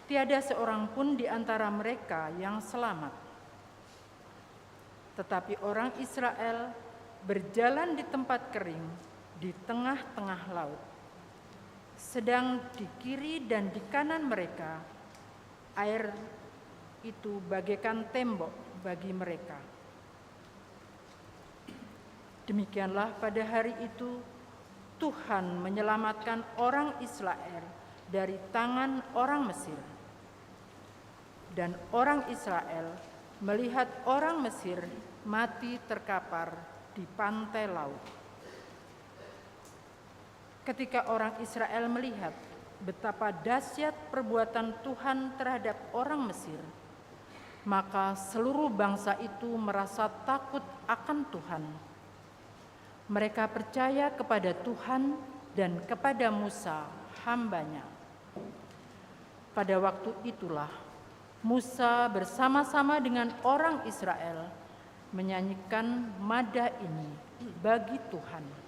Tiada seorang pun di antara mereka yang selamat. Tetapi orang Israel berjalan di tempat kering di tengah-tengah laut. Sedang di kiri dan di kanan mereka, air itu bagaikan tembok bagi mereka. Demikianlah pada hari itu Tuhan menyelamatkan orang Israel dari tangan orang Mesir. Dan orang Israel melihat orang Mesir mati terkapar di pantai laut. Ketika orang Israel melihat betapa dahsyat perbuatan Tuhan terhadap orang Mesir, maka seluruh bangsa itu merasa takut akan Tuhan. Mereka percaya kepada Tuhan dan kepada Musa, hamba-Nya. Pada waktu itulah Musa bersama-sama dengan orang Israel menyanyikan madah ini bagi Tuhan.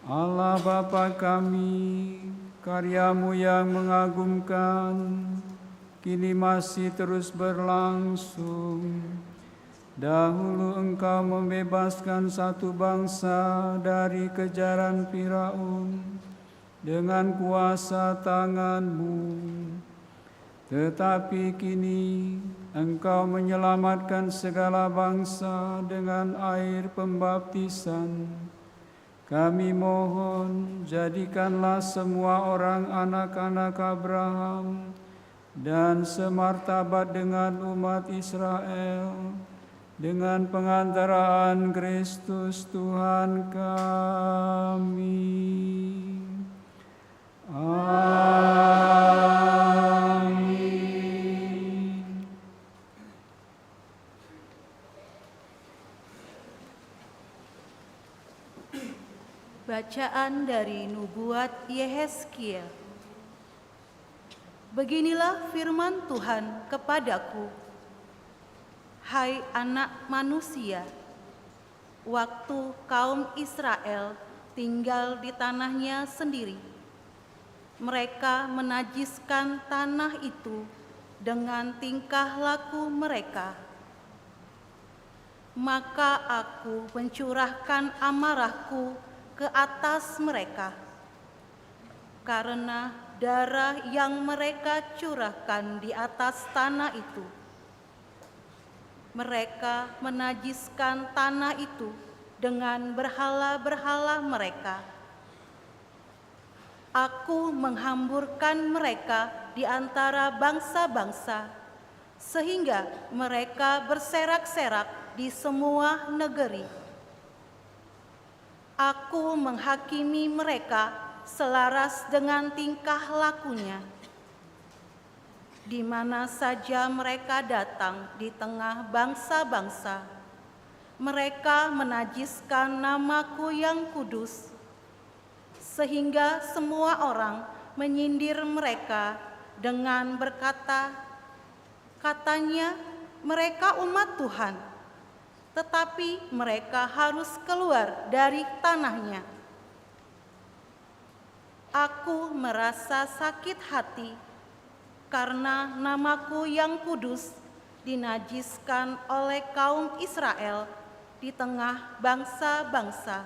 Allah Bapa kami, karya-Mu yang mengagumkan, kini masih terus berlangsung. Dahulu Engkau membebaskan satu bangsa dari kejaran Firaun dengan kuasa tangan-Mu. Tetapi kini Engkau menyelamatkan segala bangsa dengan air pembaptisan. Kami mohon, jadikanlah semua orang anak-anak Abraham dan semartabat dengan umat Israel, dengan pengantaraan Kristus Tuhan kami. Amin. Bacaan dari Nubuat Yehezkiel. Beginilah firman Tuhan kepadaku, hai anak manusia, waktu kaum Israel tinggal di tanahnya sendiri, mereka menajiskan tanah itu dengan tingkah laku mereka. Maka aku mencurahkan amarahku ke atas mereka, karena darah yang mereka curahkan di atas tanah itu. Mereka menajiskan tanah itu dengan berhala-berhala mereka. Aku menghamburkan mereka di antara bangsa-bangsa, sehingga mereka berserak-serak di semua negeri. Aku menghakimi mereka selaras dengan tingkah lakunya. Di mana saja mereka datang di tengah bangsa-bangsa, mereka menajiskan namaku yang kudus, sehingga semua orang menyindir mereka dengan berkata, katanya mereka umat Tuhan, tetapi mereka harus keluar dari tanahnya. Aku merasa sakit hati karena namaku yang kudus dinajiskan oleh kaum Israel di tengah bangsa-bangsa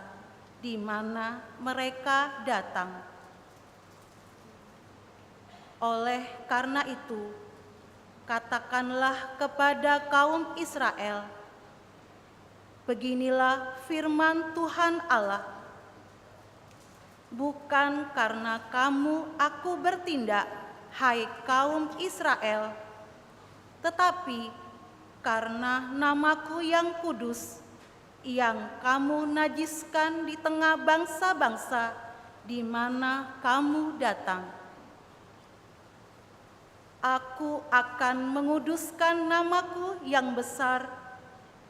di mana mereka datang. Oleh karena itu, katakanlah kepada kaum Israel, beginilah firman Tuhan Allah, bukan karena kamu aku bertindak, hai kaum Israel, tetapi karena namaku yang kudus, yang kamu najiskan di tengah bangsa-bangsa di mana kamu datang. Aku akan menguduskan namaku yang besar,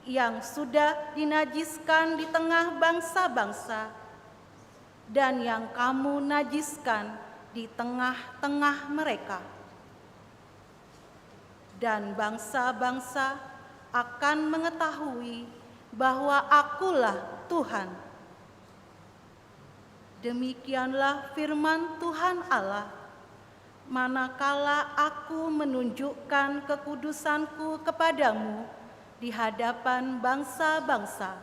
yang sudah dinajiskan di tengah bangsa-bangsa, dan yang kamu najiskan di tengah-tengah mereka. Dan bangsa-bangsa akan mengetahui bahwa akulah Tuhan. Demikianlah firman Tuhan Allah, manakala aku menunjukkan kekudusanku kepadamu di hadapan bangsa-bangsa.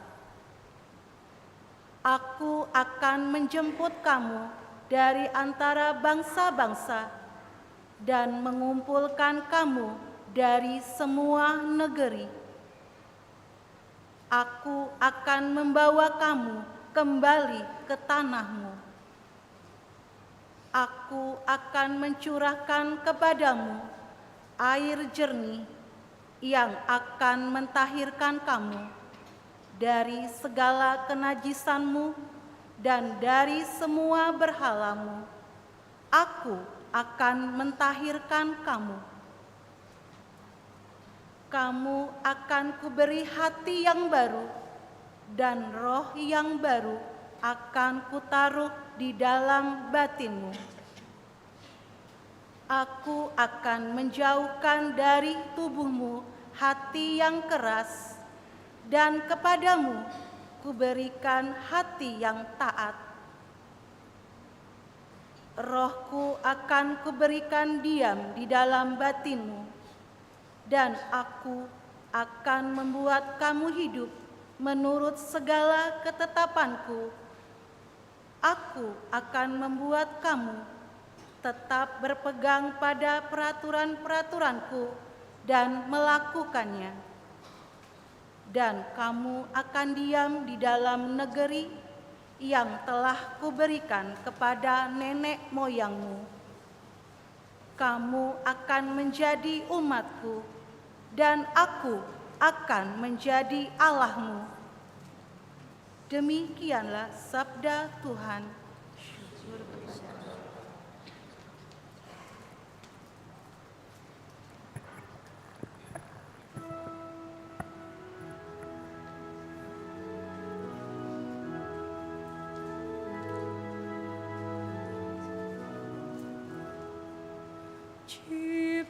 Aku akan menjemput kamu dari antara bangsa-bangsa dan mengumpulkan kamu dari semua negeri. Aku akan membawa kamu kembali ke tanahmu. Aku akan mencurahkan kepadamu air jernih yang akan mentahirkan kamu dari segala kenajisanmu dan dari semua berhalamu. Aku akan mentahirkan kamu. Kamu akan kuberi hati yang baru, dan roh yang baru akan kutaruh di dalam batinmu. Aku akan menjauhkan dari tubuhmu hati yang keras, dan kepadamu kuberikan hati yang taat. Rohku akan kuberikan diam di dalam batinmu, dan aku akan membuat kamu hidup menurut segala ketetapanku. Aku akan membuat kamu tetap berpegang pada peraturan-peraturanku dan melakukannya. Dan kamu akan diam di dalam negeri yang telah kuberikan kepada nenek moyangmu. Kamu akan menjadi umatku, dan aku akan menjadi Allahmu. Demikianlah sabda Tuhan.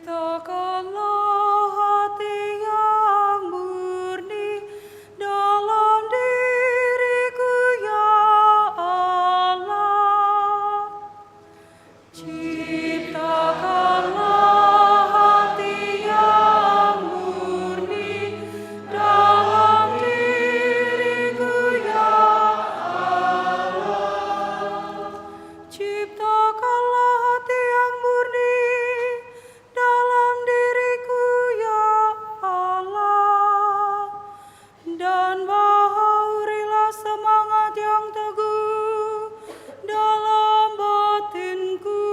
Ciptakanlah hati yang murni dalam diriku, ya Allah. Ciptakanlah hati yang murni dalam diriku, ya Allah. Ciptakanlah hati yang murni dalam diriku, ya Allah, dan bahaurilah semangat yang teguh dalam batinku.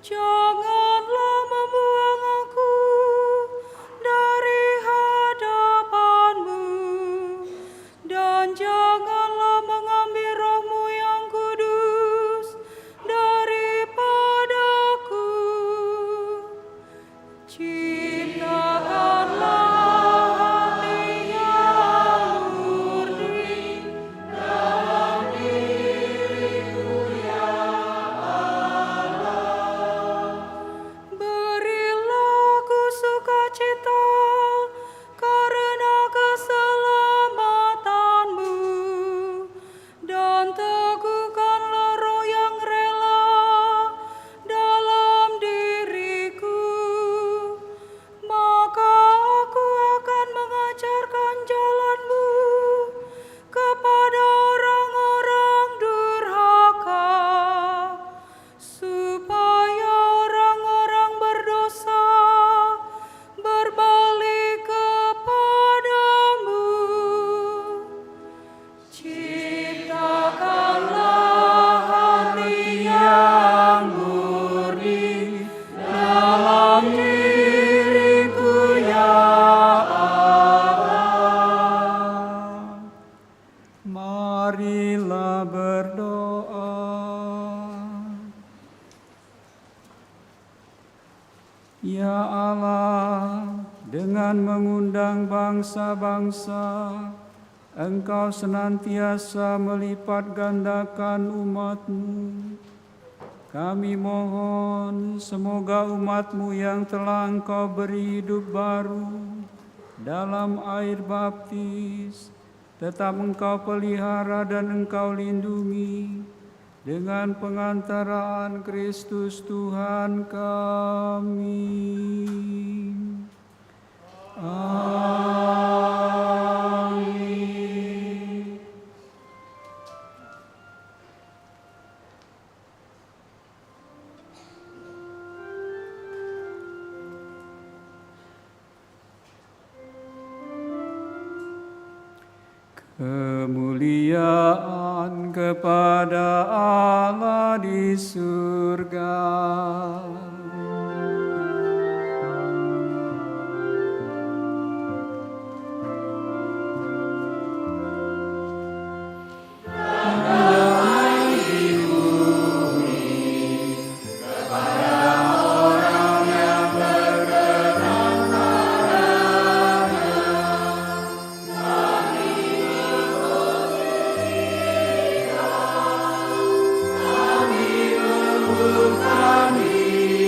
Janganlah membuang aku dari hadapan-Mu, dan janganlah mengambil Roh-Mu yang kudus daripadaku. Ciptakanlah hati yang murni dalam diriku, ya Allah. Berilah aku sukacita karena keselamatan-Mu, dan teguhkanlah roh yang rela dalam diriku. Maka aku akan mengajarkan jalan-Mu kepada orang-orang durhaka, supaya orang-orang berdosa berbalik kepadamu. Ciptakanlah hati yang murni dalam diriku, ya Allah. Marilah berdoa. Ya Allah, dengan mengundang bangsa-bangsa, Engkau senantiasa melipat gandakan umat-Mu. Kami mohon semoga umat-Mu yang telah Engkau beri hidup baru dalam air baptis tetap Engkau pelihara dan Engkau lindungi dengan pengantaraan Kristus Tuhan kami. Amin. Kemuliaan kepada Allah di surga. Kami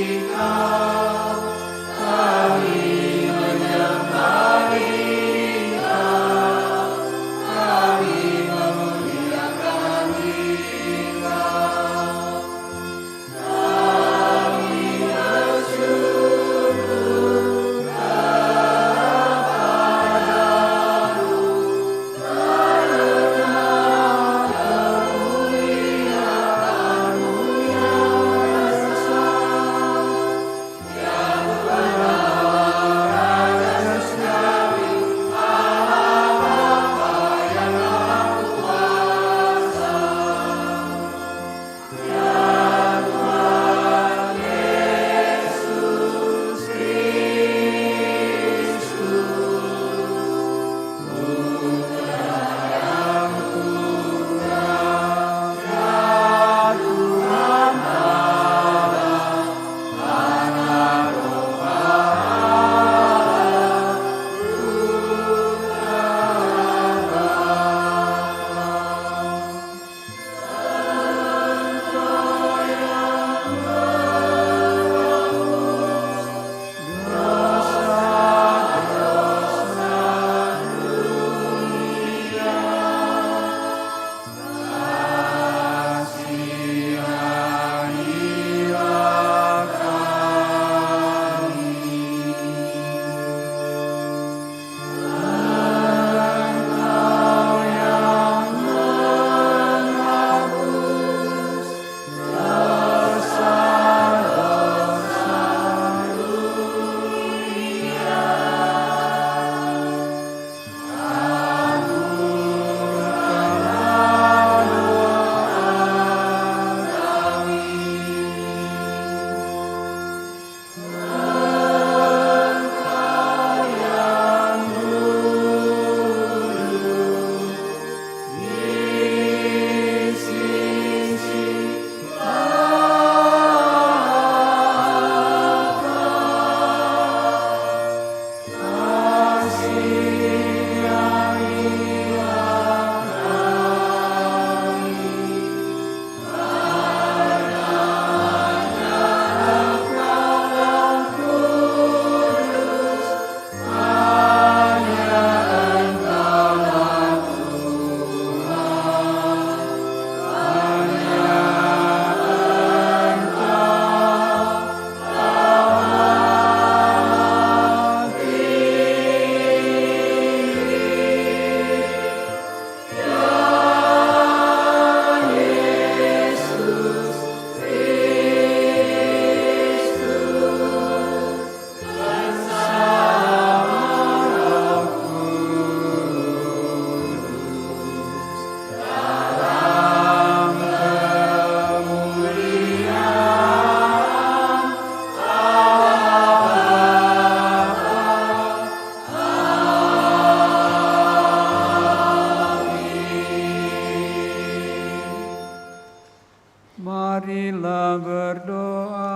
marilah berdoa.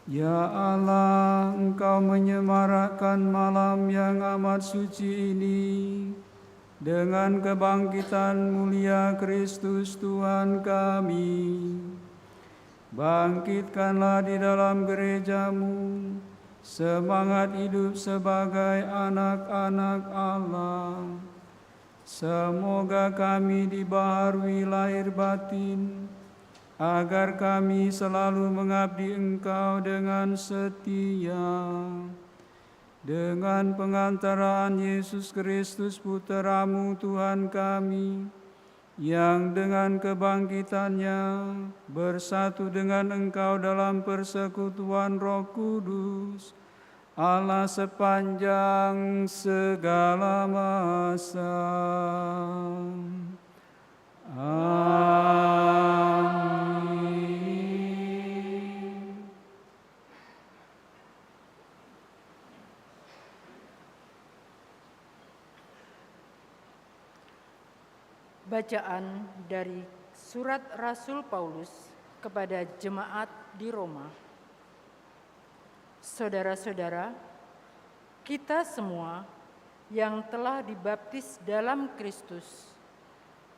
Ya Allah, Engkau menyemarakkan malam yang amat suci ini dengan kebangkitan mulia Kristus Tuhan kami. Bangkitkanlah di dalam gereja-Mu semangat hidup sebagai anak-anak Allah. Semoga kami dibaharui lahir batin, agar kami selalu mengabdi Engkau dengan setia. Dengan pengantaraan Yesus Kristus Putra-Mu Tuhan kami, yang dengan kebangkitannya bersatu dengan Engkau dalam persekutuan Roh Kudus, Allah sepanjang segala masa. Amin. Bacaan dari Surat Rasul Paulus kepada jemaat di Roma. Saudara-saudara, kita semua yang telah dibaptis dalam Kristus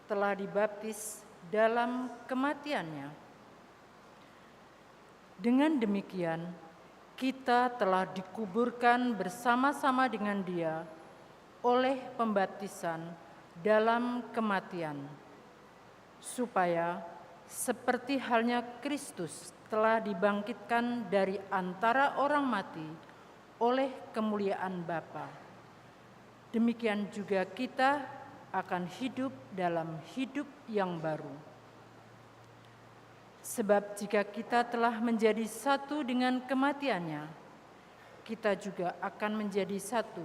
telah dibaptis dalam kematiannya. Dengan demikian, kita telah dikuburkan bersama-sama dengan Dia oleh pembaptisan dalam kematian, supaya seperti halnya Kristus telah dibangkitkan dari antara orang mati oleh kemuliaan Bapa, demikian juga kita akan hidup dalam hidup yang baru. Sebab jika kita telah menjadi satu dengan kematiannya, kita juga akan menjadi satu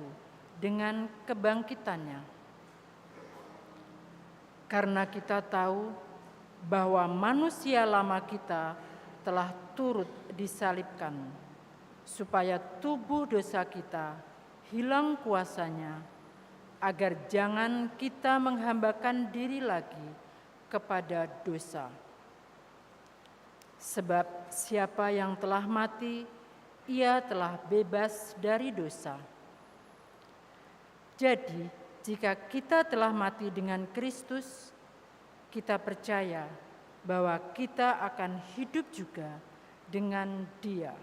dengan kebangkitannya. Karena kita tahu bahwa manusia lama kita telah turut disalibkan, supaya tubuh dosa kita hilang kuasanya, agar jangan kita menghambakan diri lagi kepada dosa. Sebab siapa yang telah mati, ia telah bebas dari dosa. Jadi, jika kita telah mati dengan Kristus, kita percaya bahwa kita akan hidup juga dengan Dia.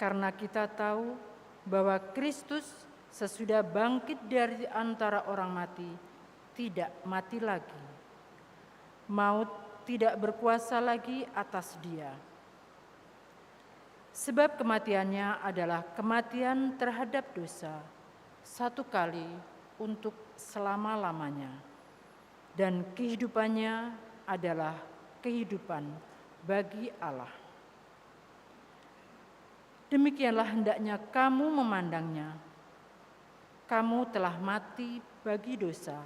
Karena kita tahu bahwa Kristus sesudah bangkit dari antara orang mati, tidak mati lagi. Maut tidak berkuasa lagi atas Dia. Sebab kematiannya adalah kematian terhadap dosa, satu kali untuk selama-lamanya. Dan kehidupannya adalah kehidupan bagi Allah. Demikianlah hendaknya kamu memandangnya. Kamu telah mati bagi dosa,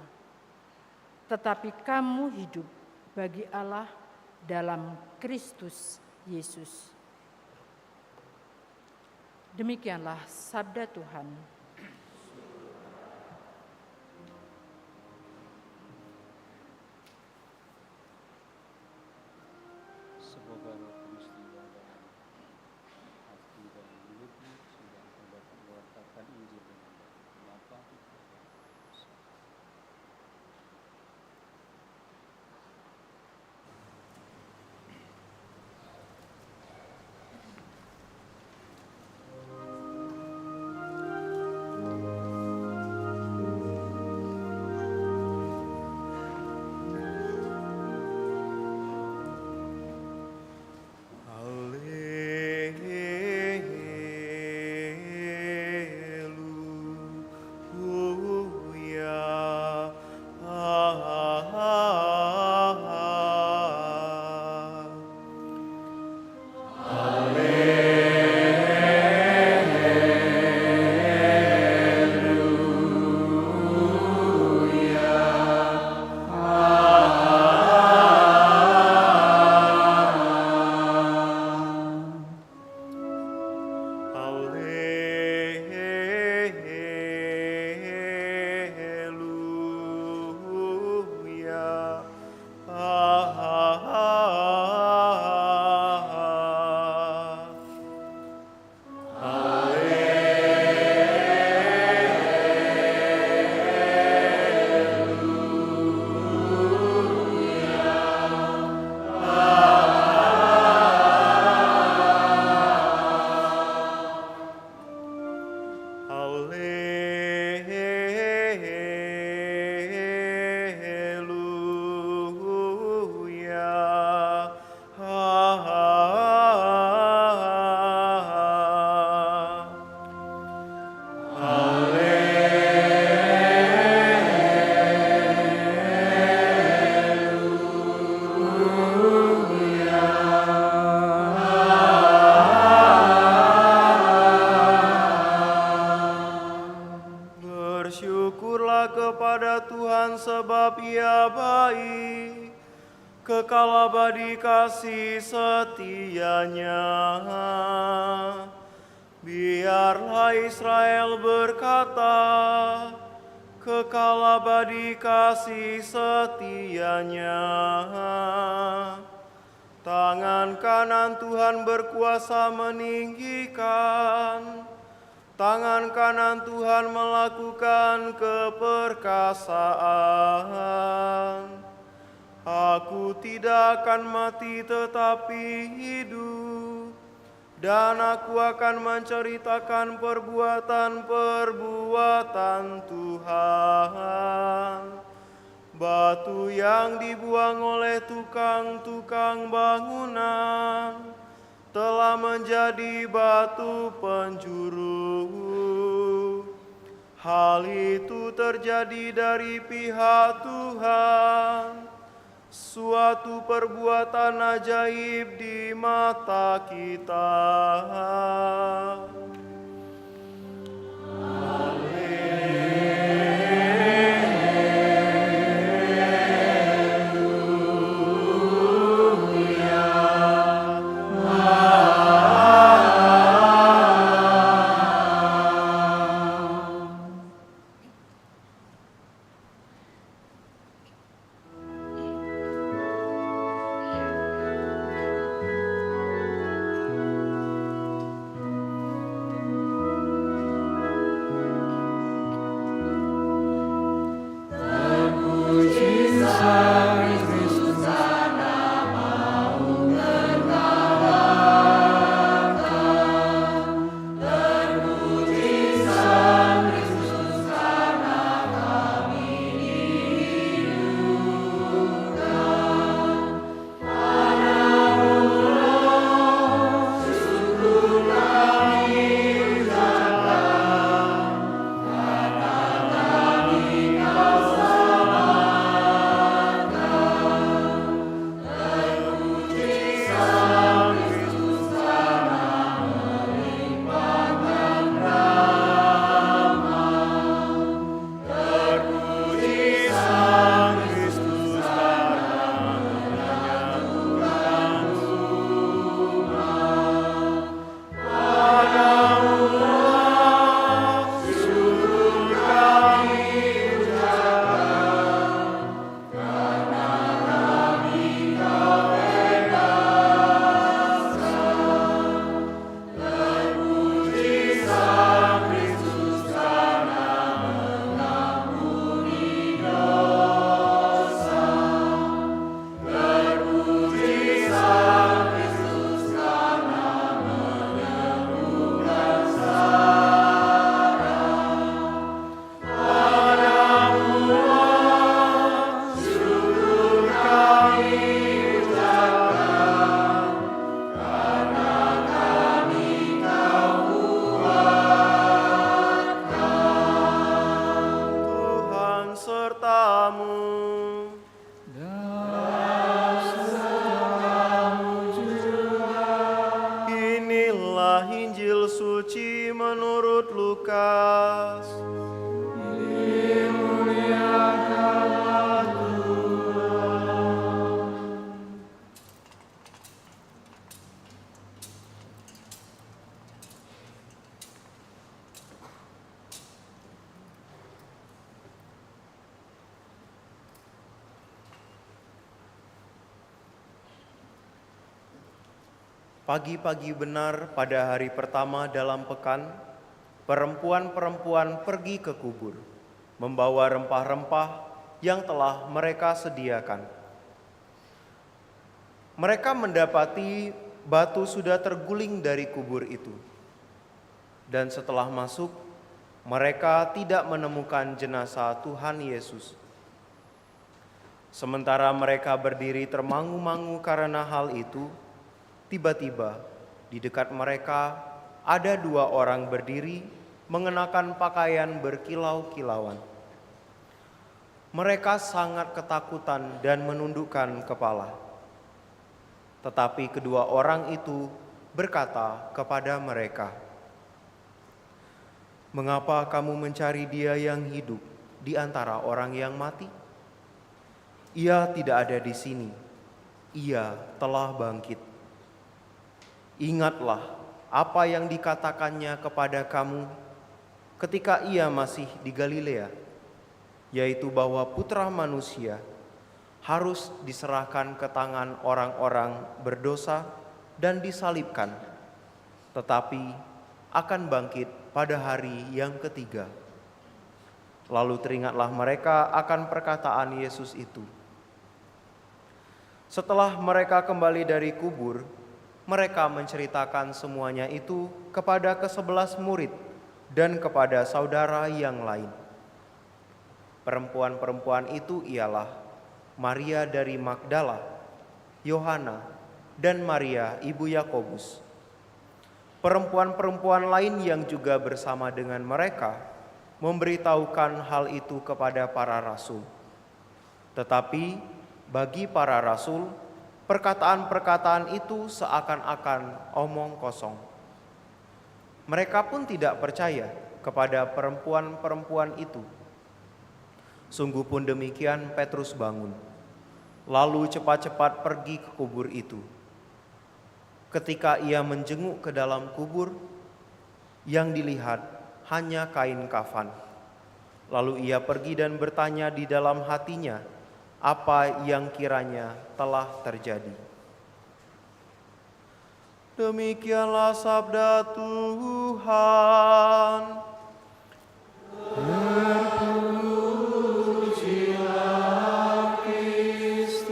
tetapi kamu hidup bagi Allah dalam Kristus Yesus. Demikianlah sabda Tuhan. Semoga Roh Kudus tiba dalam hati dan mulutmu sehingga engkau dapat mewartakan Injil dengan mengapa kepada Tuhan sebab Ia baik, kekal abadi kasih setianya. Biarlah Israel berkata, kekal abadi kasih setianya. Tangan kanan Tuhan berkuasa meninggikan, tangan kanan Tuhan melakukan keperkasaan. Aku tidak akan mati tetapi hidup, dan aku akan menceritakan perbuatan-perbuatan Tuhan. Batu yang dibuang oleh tukang-tukang bangunan telah menjadi batu penjuru. Hal itu terjadi dari pihak Tuhan, suatu perbuatan ajaib di mata kita. Suci menurut Lukas. Pagi-pagi benar pada hari pertama dalam pekan, perempuan-perempuan pergi ke kubur, membawa rempah-rempah yang telah mereka sediakan. Mereka mendapati batu sudah terguling dari kubur itu. Dan setelah masuk, mereka tidak menemukan jenazah Tuhan Yesus. Sementara mereka berdiri termangu-mangu karena hal itu, tiba-tiba di dekat mereka ada dua orang berdiri mengenakan pakaian berkilau-kilauan. Mereka sangat ketakutan dan menundukkan kepala. Tetapi kedua orang itu berkata kepada mereka, "Mengapa kamu mencari Dia yang hidup di antara orang yang mati? Ia tidak ada di sini. Ia telah bangkit. Ingatlah apa yang dikatakannya kepada kamu ketika ia masih di Galilea, yaitu bahwa Putra Manusia harus diserahkan ke tangan orang-orang berdosa dan disalibkan, tetapi akan bangkit pada hari yang ketiga. Lalu teringatlah mereka akan perkataan Yesus itu. Setelah mereka kembali dari kubur, mereka menceritakan semuanya itu kepada ke-11 murid dan kepada saudara yang lain. Perempuan-perempuan itu ialah Maria dari Magdala, Yohana, dan Maria ibu Yakobus. Perempuan-perempuan lain yang juga bersama dengan mereka memberitahukan hal itu kepada para rasul. Tetapi bagi para rasul, perkataan-perkataan itu seakan-akan omong kosong. Mereka pun tidak percaya kepada perempuan-perempuan itu. Sungguh pun demikian, Petrus bangun, lalu cepat-cepat pergi ke kubur itu. Ketika ia menjenguk ke dalam kubur, yang dilihat hanya kain kafan. Lalu ia pergi dan bertanya di dalam hatinya apa yang kiranya telah terjadi. Demikianlah sabda Tuhan. Terpujilah Kristus.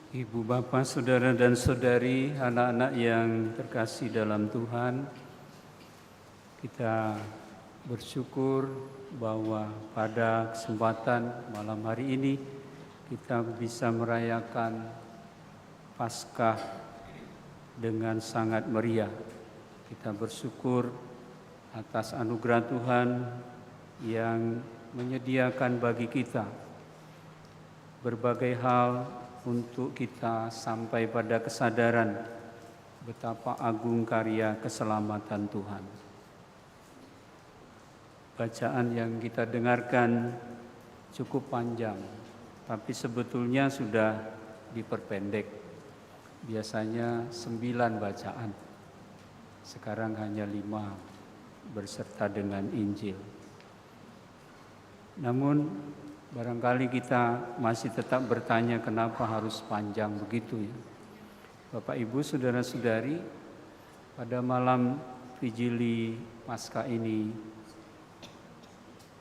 Ibu, bapak, saudara dan saudari, anak-anak yang terkasih dalam Tuhan, kita bersyukur bahwa pada kesempatan malam hari ini kita bisa merayakan Paskah dengan sangat meriah. Kita bersyukur atas anugerah Tuhan yang menyediakan bagi kita berbagai hal untuk kita sampai pada kesadaran betapa agung karya keselamatan Tuhan. Bacaan yang kita dengarkan cukup panjang, tapi sebetulnya sudah diperpendek. Biasanya 9 bacaan, sekarang hanya 5 berserta dengan Injil. Namun barangkali kita masih tetap bertanya kenapa harus panjang begitu ya. Bapak, Ibu, saudara-saudari, pada malam Vigili Paskah ini,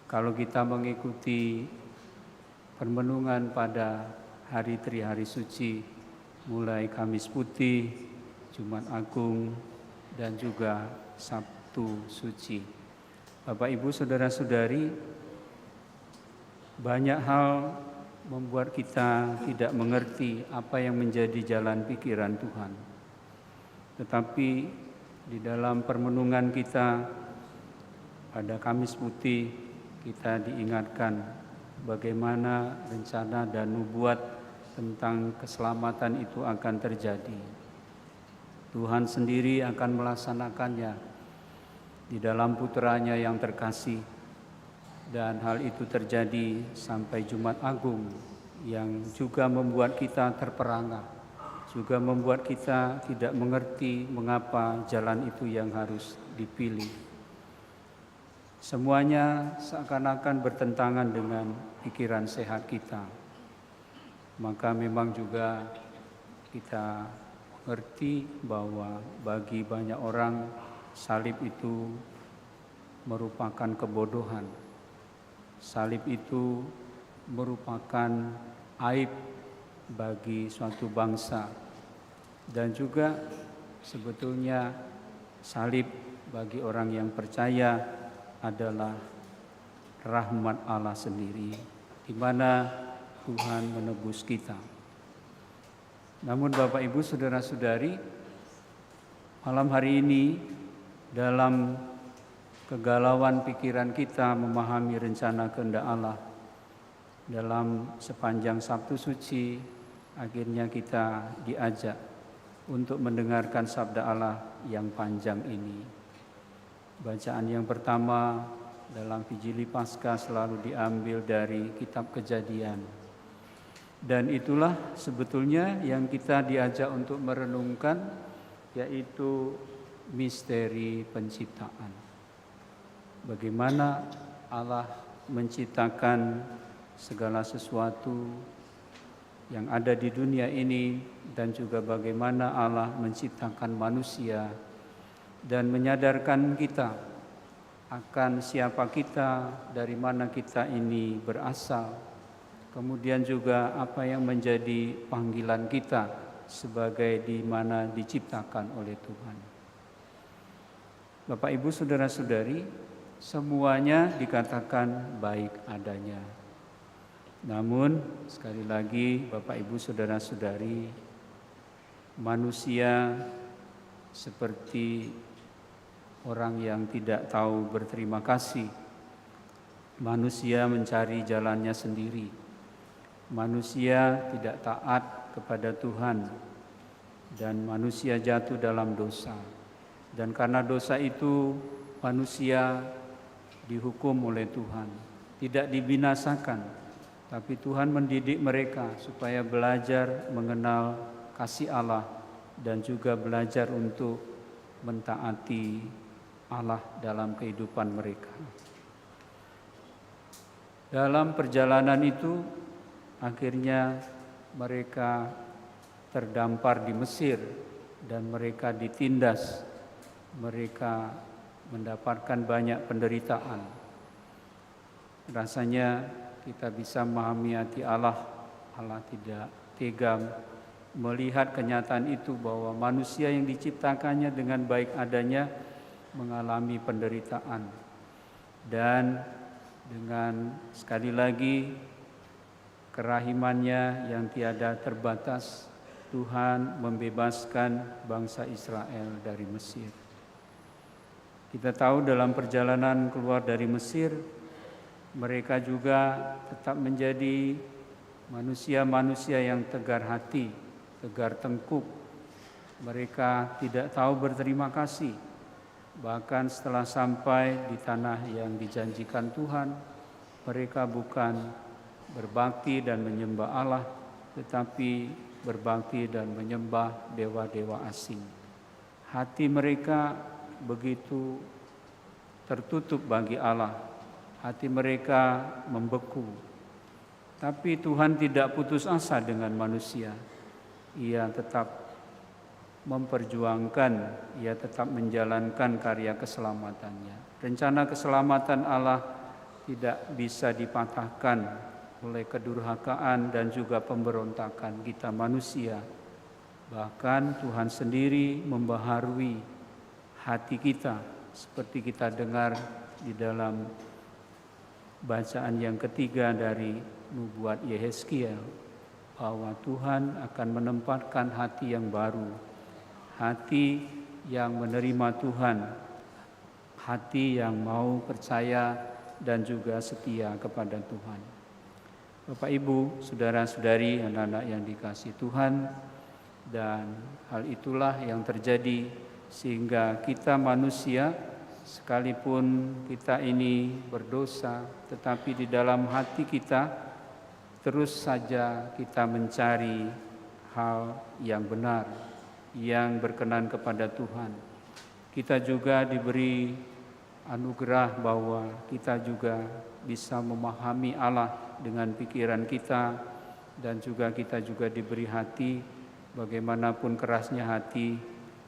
kalau kita mengikuti permenungan pada hari Trihari Suci, mulai Kamis Putih, Jumat Agung, dan juga Sabtu Suci. Bapak, Ibu, saudara-saudari, banyak hal membuat kita tidak mengerti apa yang menjadi jalan pikiran Tuhan. Tetapi di dalam permenungan kita pada Kamis Putih, kita diingatkan bagaimana rencana dan nubuat tentang keselamatan itu akan terjadi. Tuhan sendiri akan melaksanakannya di dalam putranya yang terkasih. Dan hal itu terjadi sampai Jumat Agung yang juga membuat kita terperangah, juga membuat kita tidak mengerti mengapa jalan itu yang harus dipilih. Semuanya seakan-akan bertentangan dengan pikiran sehat kita. Maka memang juga kita mengerti bahwa bagi banyak orang salib itu merupakan kebodohan. Salib itu merupakan aib bagi suatu bangsa, dan juga sebetulnya salib bagi orang yang percaya adalah rahmat Allah sendiri, di mana Tuhan menebus kita. Namun Bapak, Ibu, saudara-saudari, malam hari ini dalam kegalauan pikiran kita memahami rencana kehendak Allah dalam sepanjang Sabtu Suci, akhirnya kita diajak untuk mendengarkan sabda Allah yang panjang ini. Bacaan yang pertama dalam Vigili Paskah selalu diambil dari kitab Kejadian. Dan itulah sebetulnya yang kita diajak untuk merenungkan, yaitu misteri penciptaan. Bagaimana Allah menciptakan segala sesuatu yang ada di dunia ini, dan juga bagaimana Allah menciptakan manusia dan menyadarkan kita akan siapa kita, dari mana kita ini berasal, kemudian juga apa yang menjadi panggilan kita sebagai di mana diciptakan oleh Tuhan. Bapak, Ibu, saudara-saudari, semuanya dikatakan baik adanya. Namun sekali lagi Bapak, Ibu, saudara-saudari, manusia seperti orang yang tidak tahu berterima kasih. Manusia mencari jalannya sendiri. Manusia tidak taat kepada Tuhan, dan manusia jatuh dalam dosa. Dan karena dosa itu manusia dihukum oleh Tuhan, tidak dibinasakan. Tapi Tuhan mendidik mereka supaya belajar mengenal kasih Allah dan juga belajar untuk mentaati Allah dalam kehidupan mereka. Dalam perjalanan itu akhirnya mereka terdampar di Mesir dan mereka ditindas. Mereka mendapatkan banyak penderitaan. Rasanya kita bisa memahami hati Allah. Allah tidak tega melihat kenyataan itu, bahwa manusia yang diciptakannya dengan baik adanya mengalami penderitaan. Dan dengan sekali lagi kerahimannya yang tiada terbatas, Tuhan membebaskan bangsa Israel dari Mesir. Kita tahu dalam perjalanan keluar dari Mesir, mereka juga tetap menjadi manusia-manusia yang tegar hati, tegar tengkuk. Mereka tidak tahu berterima kasih. Bahkan setelah sampai di tanah yang dijanjikan Tuhan, mereka bukan berbakti dan menyembah Allah, tetapi berbakti dan menyembah dewa-dewa asing. Hati mereka begitu tertutup bagi Allah. Hati mereka membeku. Tapi Tuhan tidak putus asa dengan manusia. Ia tetap memperjuangkan, ia tetap menjalankan karya keselamatannya. Rencana keselamatan Allah tidak bisa dipatahkan oleh kedurhakaan dan juga pemberontakan kita manusia. Bahkan Tuhan sendiri membaharui hati kita, seperti kita dengar di dalam bacaan yang ketiga dari nubuat Yehezkiel, bahwa Tuhan akan menempatkan hati yang baru, hati yang menerima Tuhan, hati yang mau percaya dan juga setia kepada Tuhan. Bapak, Ibu, saudara-saudari, anak-anak yang dikasihi Tuhan, dan hal itulah yang terjadi sehingga kita manusia, sekalipun kita ini berdosa, tetapi di dalam hati kita terus saja kita mencari hal yang benar, yang berkenan kepada Tuhan. Kita juga diberi anugerah bahwa kita juga bisa memahami Allah dengan pikiran kita, dan juga kita juga diberi hati, bagaimanapun kerasnya hati,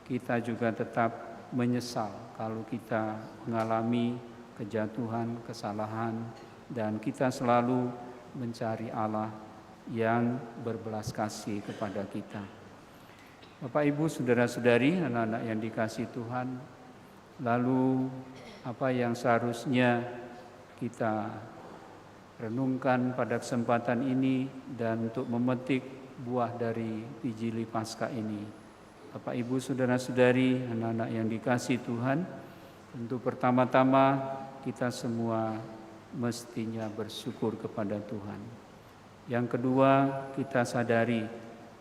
kita juga tetap menyesal kalau kita mengalami kejatuhan, kesalahan, dan kita selalu mencari Allah yang berbelas kasih kepada kita. Bapak, Ibu, saudara-saudari, anak-anak yang dikasihi Tuhan, lalu apa yang seharusnya kita renungkan pada kesempatan ini dan untuk memetik buah dari Vigili Paskah ini? Bapak Ibu saudara-saudari, anak-anak yang dikasihi Tuhan, tentu pertama-tama kita semua mestinya bersyukur kepada Tuhan. Yang kedua, kita sadari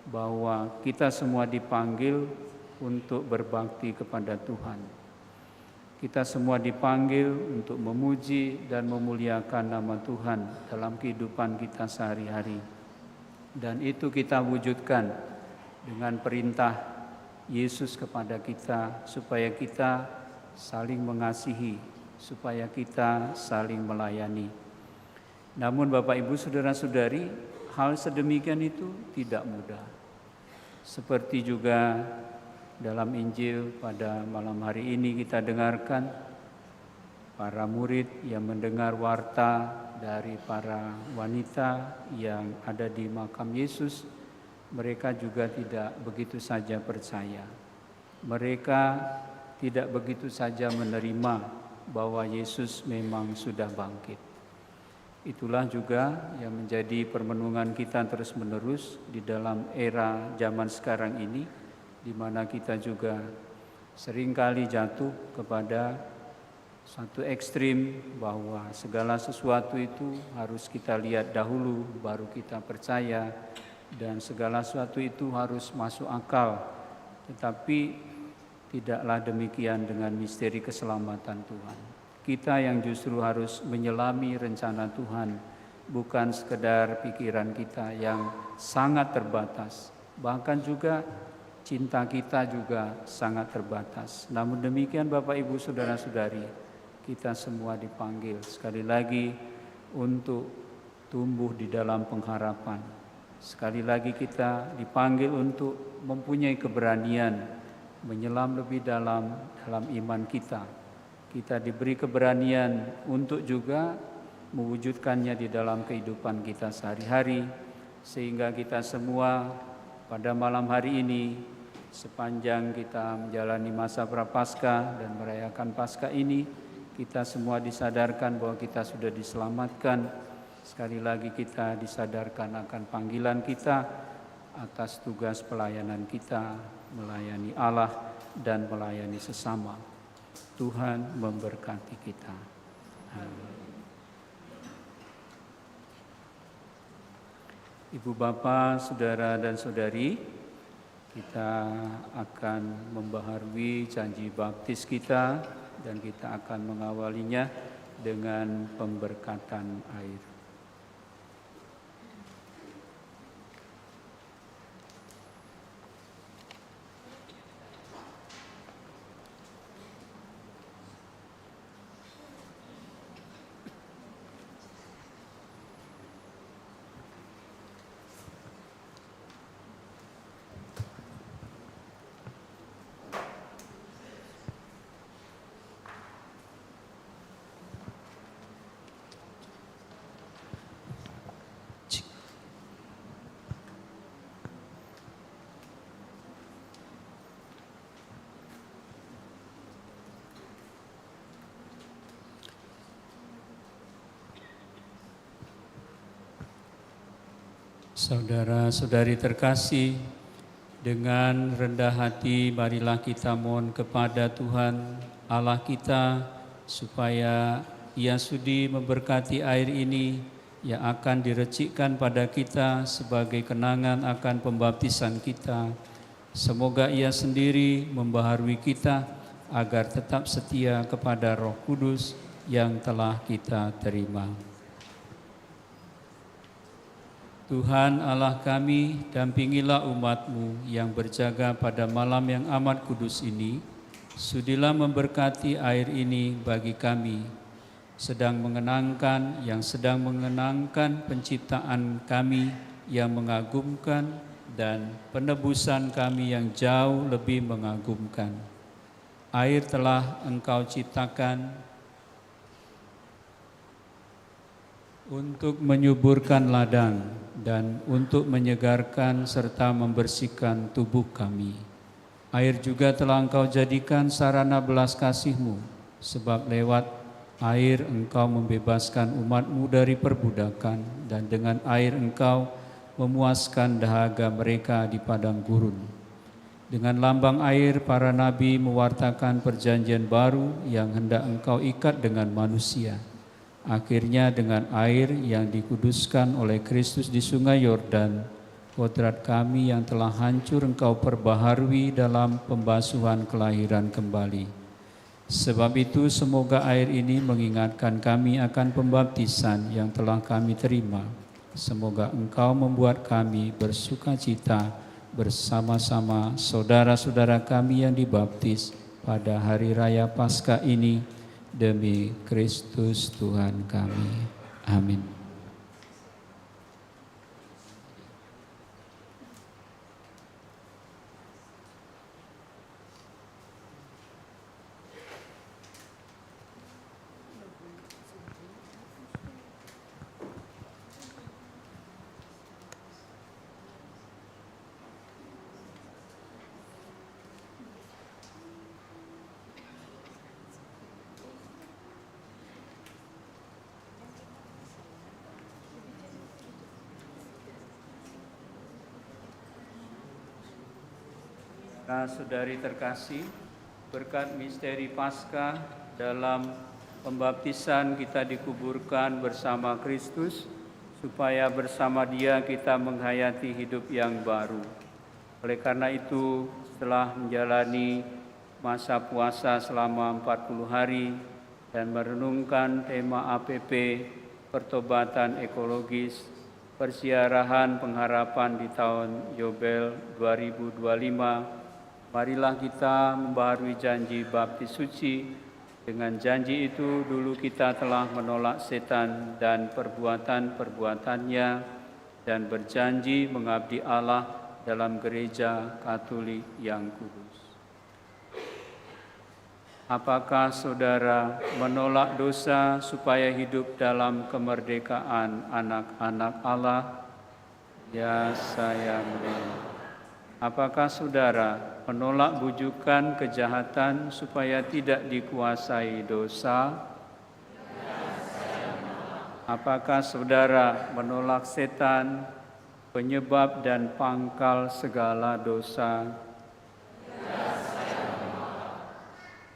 bahwa kita semua dipanggil untuk berbakti kepada Tuhan. Kita semua dipanggil untuk memuji dan memuliakan nama Tuhan dalam kehidupan kita sehari-hari. Dan itu kita wujudkan dengan perintah Yesus kepada kita supaya kita saling mengasihi, supaya kita saling melayani. Namun Bapak Ibu saudara-saudari, hal sedemikian itu tidak mudah. Seperti juga dalam Injil pada malam hari ini kita dengarkan para murid yang mendengar warta dari para wanita yang ada di makam Yesus, mereka juga tidak begitu saja percaya. Mereka tidak begitu saja menerima bahwa Yesus memang sudah bangkit. Itulah juga yang menjadi permenungan kita terus-menerus di dalam era zaman sekarang ini, di mana kita juga seringkali jatuh kepada satu ekstrim bahwa segala sesuatu itu harus kita lihat dahulu baru kita percaya, dan segala sesuatu itu harus masuk akal. Tetapi tidaklah demikian dengan misteri keselamatan Tuhan. Kita yang justru harus menyelami rencana Tuhan, bukan sekedar pikiran kita yang sangat terbatas, bahkan juga cinta kita juga sangat terbatas. Namun demikian Bapak Ibu saudara-saudari, kita semua dipanggil sekali lagi untuk tumbuh di dalam pengharapan. Sekali lagi kita dipanggil untuk mempunyai keberanian menyelam lebih dalam iman kita. Kita diberi keberanian untuk juga mewujudkannya di dalam kehidupan kita sehari-hari, sehingga kita semua pada malam hari ini, sepanjang kita menjalani masa Prapaskah dan merayakan Paskah ini, kita semua disadarkan bahwa kita sudah diselamatkan. Sekali lagi kita disadarkan akan panggilan kita atas tugas pelayanan kita, melayani Allah dan melayani sesama. Tuhan memberkati kita. Amin. Ibu Bapa, saudara dan saudari, kita akan membaharui janji baptis kita dan kita akan mengawalinya dengan pemberkatan air. Saudara-saudari terkasih, dengan rendah hati marilah kita mohon kepada Tuhan Allah kita supaya Ia sudi memberkati air ini yang akan direcikkan pada kita sebagai kenangan akan pembaptisan kita. Semoga Ia sendiri membaharui kita agar tetap setia kepada Roh Kudus yang telah kita terima. Tuhan Allah kami, dampingilah umat-Mu yang berjaga pada malam yang amat kudus ini. Sudilah memberkati air ini bagi kami, sedang mengenangkan penciptaan kami yang mengagumkan dan penebusan kami yang jauh lebih mengagumkan. Air telah Engkau ciptakan untuk menyuburkan ladang dan untuk menyegarkan serta membersihkan tubuh kami. Air juga telah Engkau jadikan sarana belas kasih-Mu, sebab lewat air Engkau membebaskan umat-Mu dari perbudakan, dan dengan air Engkau memuaskan dahaga mereka di padang gurun. Dengan lambang air, para nabi mewartakan perjanjian baru yang hendak Engkau ikat dengan manusia. Akhirnya dengan air yang dikuduskan oleh Kristus di sungai Yordan, kodrat kami yang telah hancur Engkau perbaharui dalam pembasuhan kelahiran kembali. Sebab itu semoga air ini mengingatkan kami akan pembaptisan yang telah kami terima. Semoga Engkau membuat kami bersukacita bersama-sama saudara-saudara kami yang dibaptis pada hari raya Paskah ini demi Kristus Tuhan kami. Amin. Saudari terkasih, berkat misteri Paskah dalam pembaptisan kita dikuburkan bersama Kristus, supaya bersama Dia kita menghayati hidup yang baru. Oleh karena itu, setelah menjalani masa puasa selama 40 hari dan merenungkan tema APP, pertobatan ekologis, persiarahan pengharapan di tahun Yobel 2025, marilah kita membaharui janji baptis suci. Dengan janji itu dulu kita telah menolak setan dan perbuatan-perbuatannya dan berjanji mengabdi Allah dalam gereja Katolik yang kudus. Apakah saudara menolak dosa supaya hidup dalam kemerdekaan anak-anak Allah? Ya, saya menolak. Apakah saudara menolak bujukan kejahatan supaya tidak dikuasai dosa? Apakah saudara menolak setan, penyebab dan pangkal segala dosa?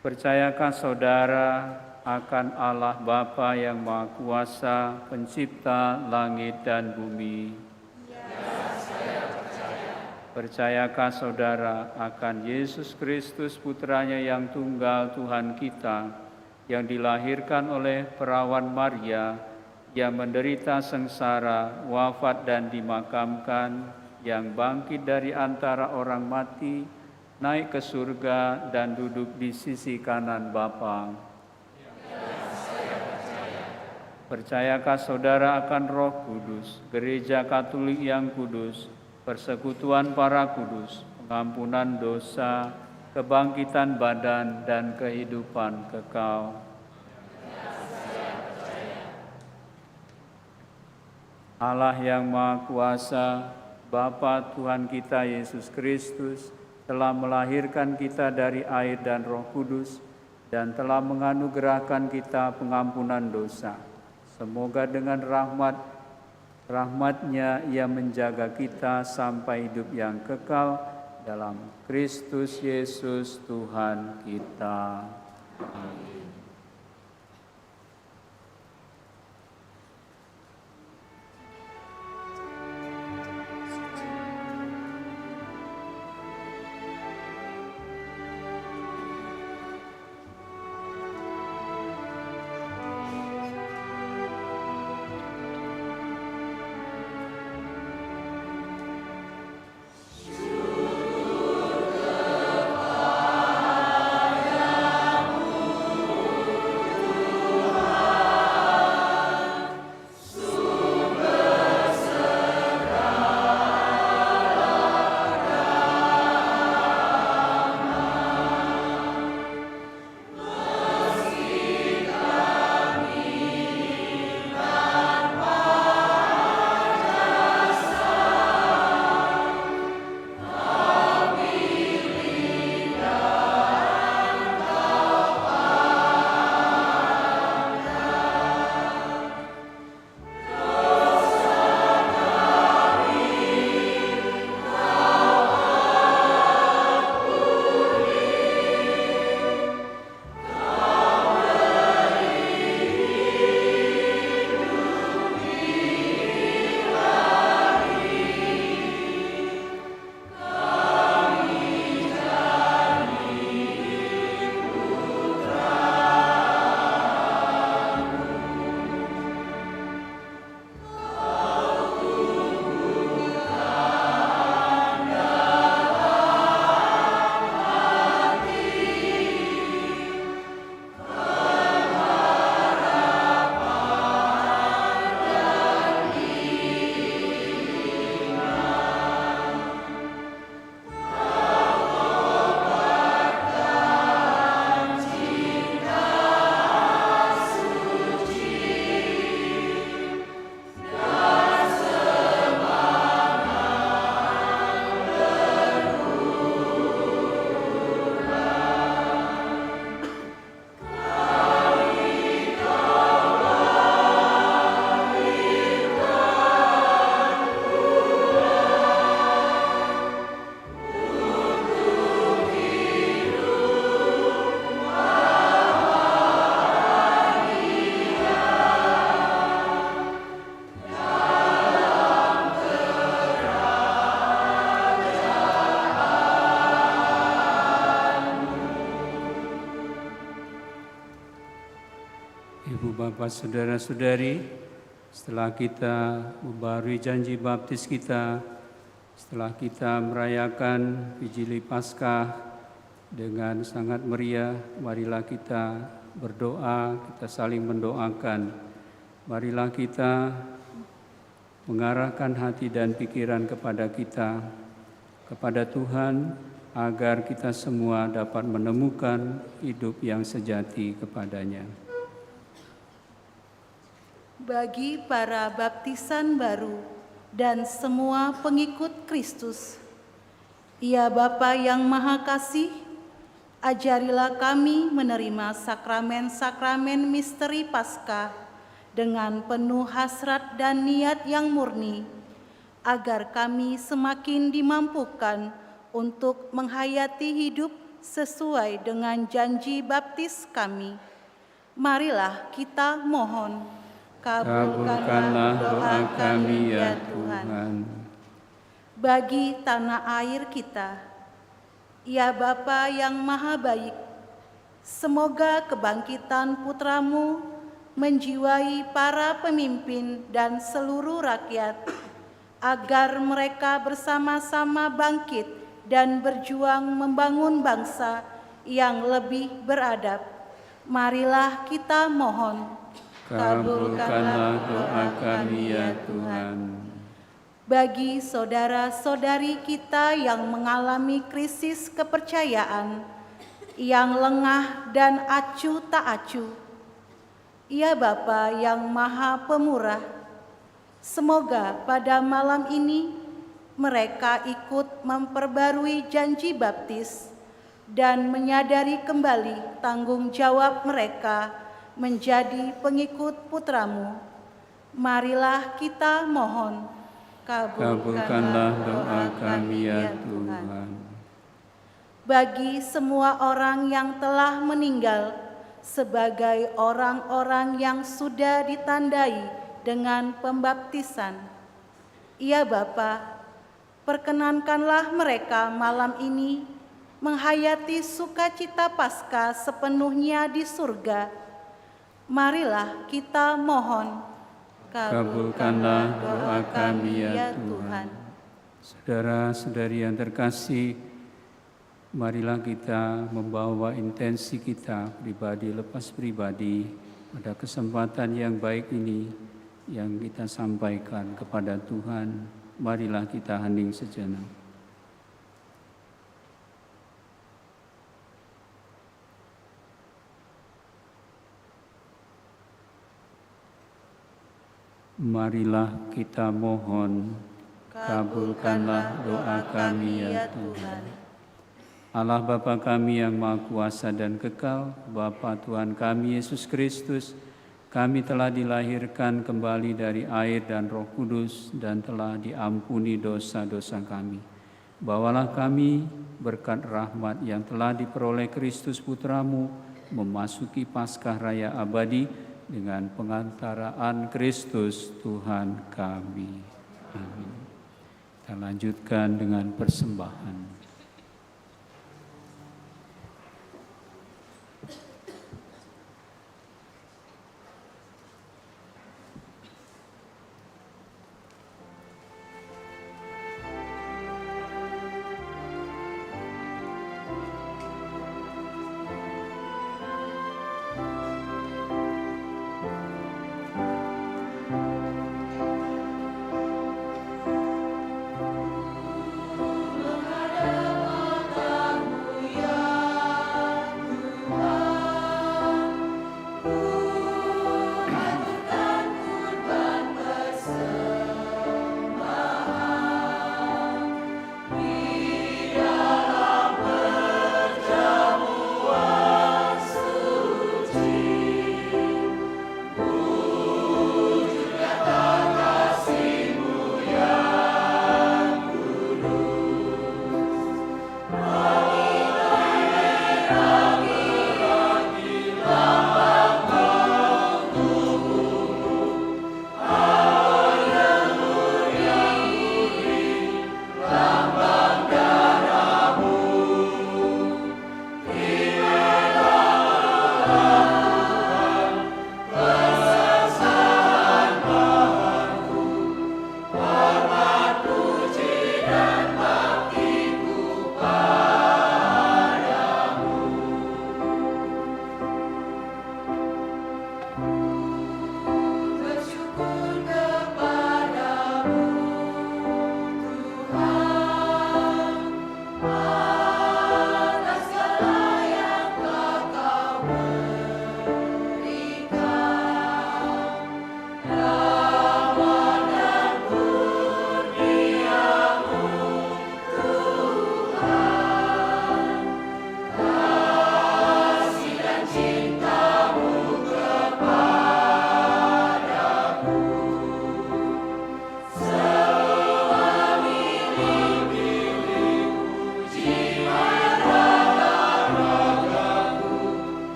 Percayakah saudara akan Allah Bapa yang Maha Kuasa, pencipta langit dan bumi? Percayakah saudara akan Yesus Kristus, Putranya yang tunggal Tuhan kita, yang dilahirkan oleh perawan Maria, yang menderita sengsara, wafat dan dimakamkan, yang bangkit dari antara orang mati, naik ke surga dan duduk di sisi kanan Bapa? Percayakah saudara akan Roh Kudus, Gereja Katolik yang kudus, persekutuan para kudus, pengampunan dosa, kebangkitan badan, dan kehidupan kekal? Allah yang Maha Kuasa, Bapa Tuhan kita Yesus Kristus, telah melahirkan kita dari air dan Roh Kudus, dan telah menganugerahkan kita pengampunan dosa. Semoga dengan rahmat-Nya Ia menjaga kita sampai hidup yang kekal dalam Kristus Yesus Tuhan kita. Amin. Ibu bapak saudara-saudari, setelah kita membarui janji baptis kita, setelah kita merayakan Vigili Paskah dengan sangat meriah, marilah kita berdoa, kita saling mendoakan. Marilah kita mengarahkan hati dan pikiran kepada kita, kepada Tuhan, agar kita semua dapat menemukan hidup yang sejati kepadanya. Bagi para baptisan baru dan semua pengikut Kristus, ya Bapa yang Maha Kasih, ajarilah kami menerima sakramen-sakramen misteri Paskah dengan penuh hasrat dan niat yang murni, agar kami semakin dimampukan untuk menghayati hidup sesuai dengan janji baptis kami. Marilah kita mohon. Kabulkanlah doa kami ya Tuhan. Bagi tanah air kita, ya Bapa yang Maha Baik, semoga kebangkitan putra-Mu menjiwai para pemimpin dan seluruh rakyat, agar mereka bersama-sama bangkit dan berjuang membangun bangsa yang lebih beradab. Marilah kita mohon. Kabulkanlah doa kami ya Tuhan. Bagi saudara-saudari kita yang mengalami krisis kepercayaan, yang lengah dan acuh tak acuh, ya Bapa yang Maha Pemurah, semoga pada malam ini mereka ikut memperbarui janji baptis dan menyadari kembali tanggung jawab mereka menjadi pengikut putra-Mu. Marilah kita mohon. Kabulkanlah doa kami ya Tuhan. Bagi semua orang yang telah meninggal sebagai orang-orang yang sudah ditandai dengan pembaptisan, ya Bapa, perkenankanlah mereka malam ini menghayati sukacita Paskah sepenuhnya di surga. Marilah kita mohon. Kabulkanlah doa kami ya Tuhan. Saudara-saudari yang terkasih, marilah kita membawa intensi kita pribadi lepas pribadi pada kesempatan yang baik ini yang kita sampaikan kepada Tuhan. Marilah kita hening sejenak. Marilah kita mohon, kabulkanlah doa kami ya Tuhan. Allah Bapa kami yang Maha Kuasa dan Kekal, Bapa Tuhan kami Yesus Kristus, kami telah dilahirkan kembali dari air dan Roh Kudus dan telah diampuni dosa-dosa kami. Bawalah kami berkat rahmat yang telah diperoleh Kristus Putra-Mu memasuki Paskah Raya abadi dengan pengantaraan Kristus Tuhan kami. Amin. Kita lanjutkan dengan persembahan. Menghadap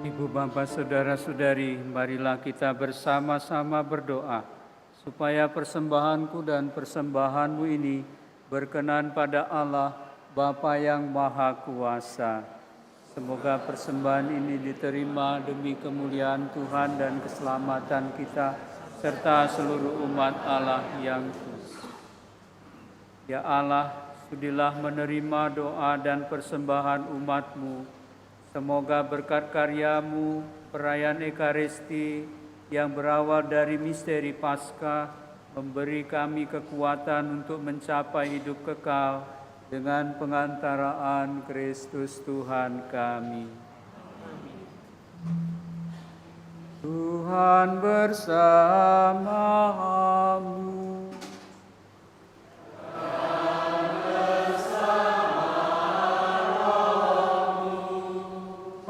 Ibu bapak saudara-saudari, marilah kita bersama-sama berdoa supaya persembahanku dan persembahanmu ini berkenan pada Allah Bapa yang Maha Kuasa. Semoga persembahan ini diterima demi kemuliaan Tuhan dan keselamatan kita serta seluruh umat Allah yang kudus. Ya Allah, sudilah menerima doa dan persembahan umat-Mu. Semoga berkat karya-Mu, perayaan Ekaristi yang berawal dari misteri Paskah memberi kami kekuatan untuk mencapai hidup kekal dengan pengantaraan Kristus Tuhan kami. Tuhan bersamamu.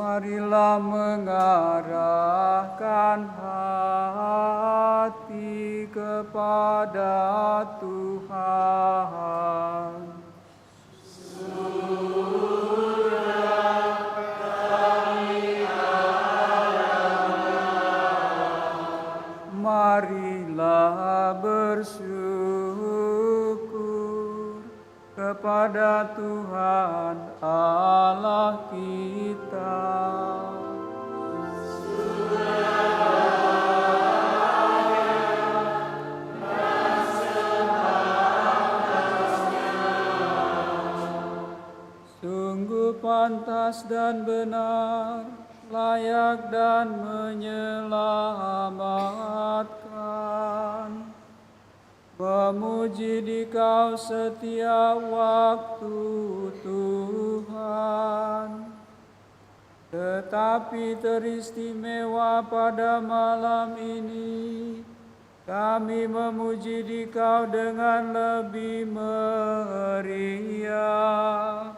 Marilah mengarahkan hati kepada Tuhan. Marilah bersyukur kepada Tuhan Allah kita. Sungguh pantas dan benar, layak dan menyelamatkan, memuji Dikau setiap waktu Tuhan. Tetapi teristimewa pada malam ini, kami memuji Dikau dengan lebih meriah,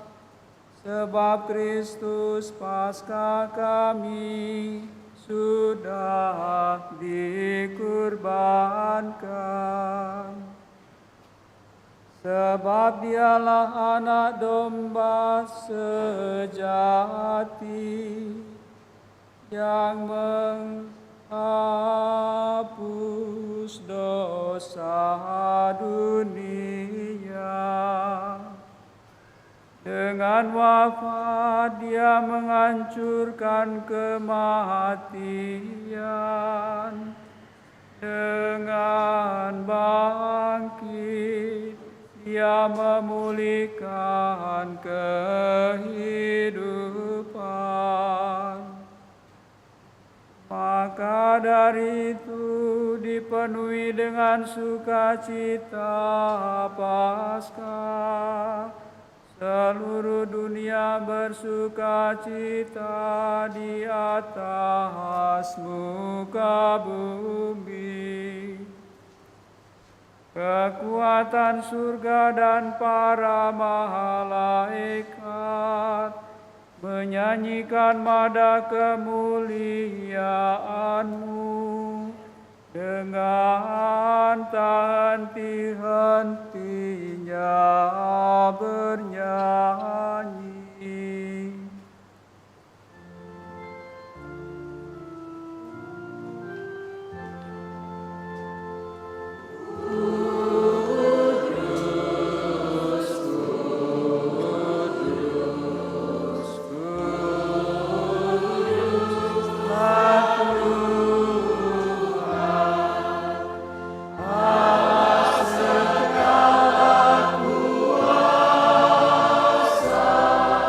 sebab Kristus Paskah kami sudah dikurbankan. Sebab Dialah anak domba sejati yang menghapus dosa dunia. Dengan wafat Dia menghancurkan kematian. Dengan bangkit Dia memulihkan kehidupan. Maka dari itu dipenuhi dengan sukacita Paskah. Seluruh dunia bersukacita di atas muka bumi. Kekuatan surga dan para malaikat menyanyikan mada kemuliaan-Mu dengan tak henti-hentinya bernyanyi. Segala kuasa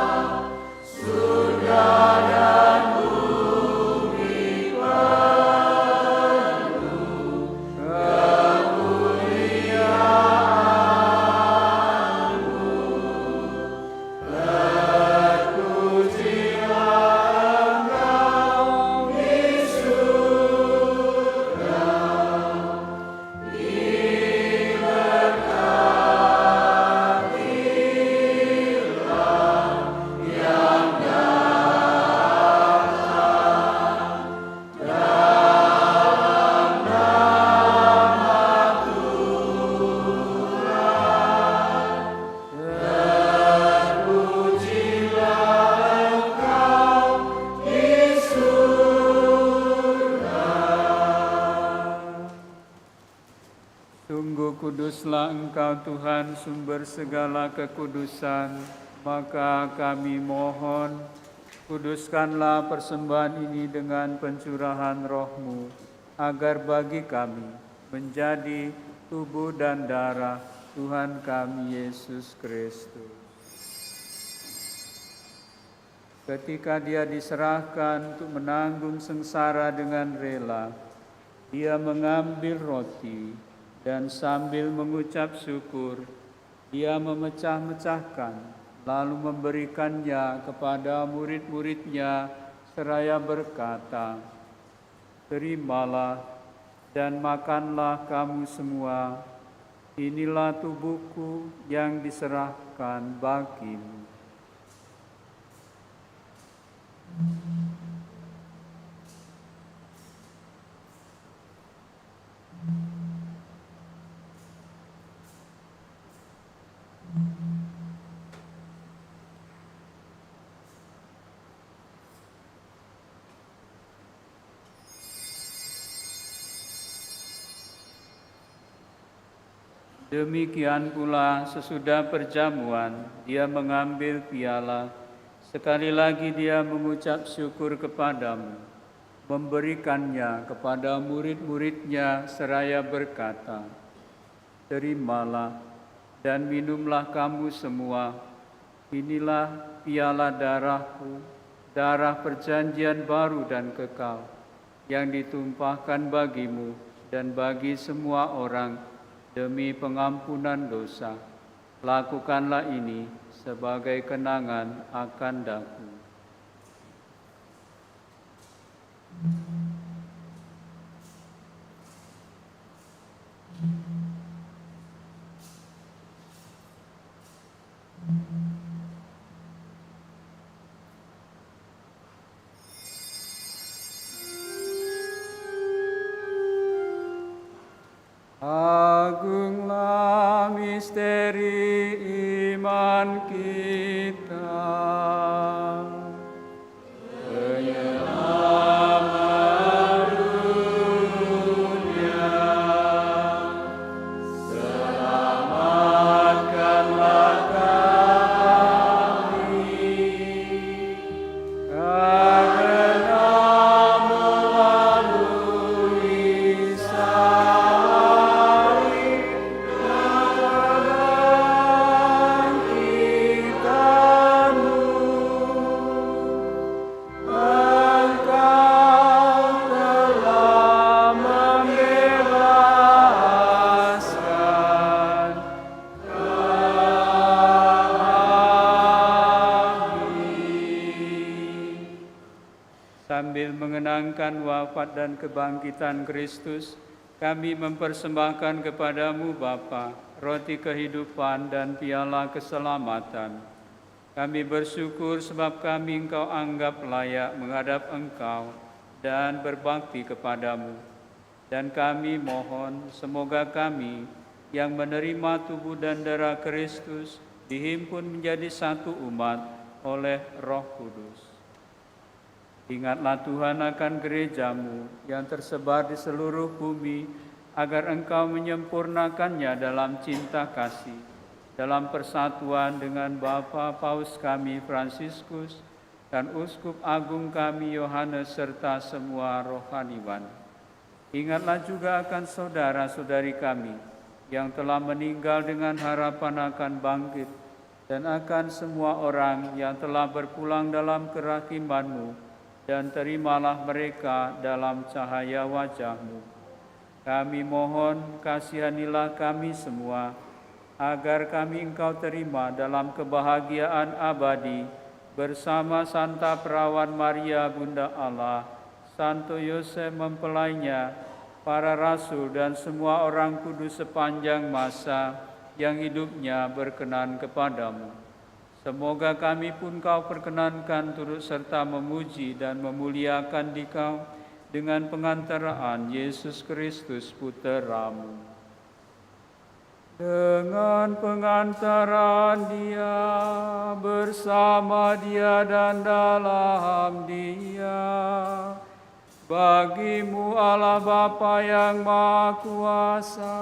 Kuduslah Engkau Tuhan, sumber segala kekudusan, maka kami mohon, kuduskanlah persembahan ini dengan pencurahan Roh-Mu, agar bagi kami menjadi tubuh dan darah Tuhan kami Yesus Kristus. Ketika Dia diserahkan untuk menanggung sengsara dengan rela, Dia mengambil roti dan sambil mengucap syukur, Dia memecah-mecahkan, lalu memberikannya kepada murid-murid-Nya seraya berkata, "Terimalah dan makanlah kamu semua, inilah tubuhku yang diserahkan bagimu." Demikian pula sesudah perjamuan, Dia mengambil piala. Sekali lagi Dia mengucap syukur kepadamu, memberikannya kepada murid-murid-Nya seraya berkata, "Terimalah dan minumlah kamu semua. Inilah piala darah-Ku, darah perjanjian baru dan kekal, yang ditumpahkan bagimu dan bagi semua orang demi pengampunan dosa. Lakukanlah ini sebagai kenangan akan Daku." Agunglah misteri iman kita. Penyelamat dunia, selamatkanlah kami, karena melalui sambil mengenangkan wafat dan kebangkitan Kristus, kami mempersembahkan kepadamu Bapa, roti kehidupan dan piala keselamatan. Kami bersyukur sebab kami Engkau anggap layak menghadap Engkau dan berbakti kepadamu. Dan kami mohon semoga kami yang menerima tubuh dan darah Kristus dihimpun menjadi satu umat oleh Roh Kudus. Ingatlah Tuhan akan gerejamu yang tersebar di seluruh bumi, agar Engkau menyempurnakannya dalam cinta kasih, dalam persatuan dengan Bapa Paus kami Fransiskus dan Uskup Agung kami Yohanes serta semua rohaniwan. Ingatlah juga akan saudara-saudari kami yang telah meninggal dengan harapan akan bangkit, dan akan semua orang yang telah berpulang dalam kerahiman-Mu, dan terimalah mereka dalam cahaya wajah-Mu. Kami mohon, kasihanilah kami semua, agar kami Engkau terima dalam kebahagiaan abadi bersama Santa Perawan Maria Bunda Allah, Santo Yosef mempelainya, para rasul dan semua orang kudus sepanjang masa yang hidupnya berkenan kepadamu. Semoga kami pun Kau perkenankan turut serta memuji dan memuliakan Dikau dengan pengantaraan Yesus Kristus Putra-Mu. Dengan pengantaran Dia, bersama Dia dan dalam Dia, Bagimu Allah Bapa yang Maha Kuasa,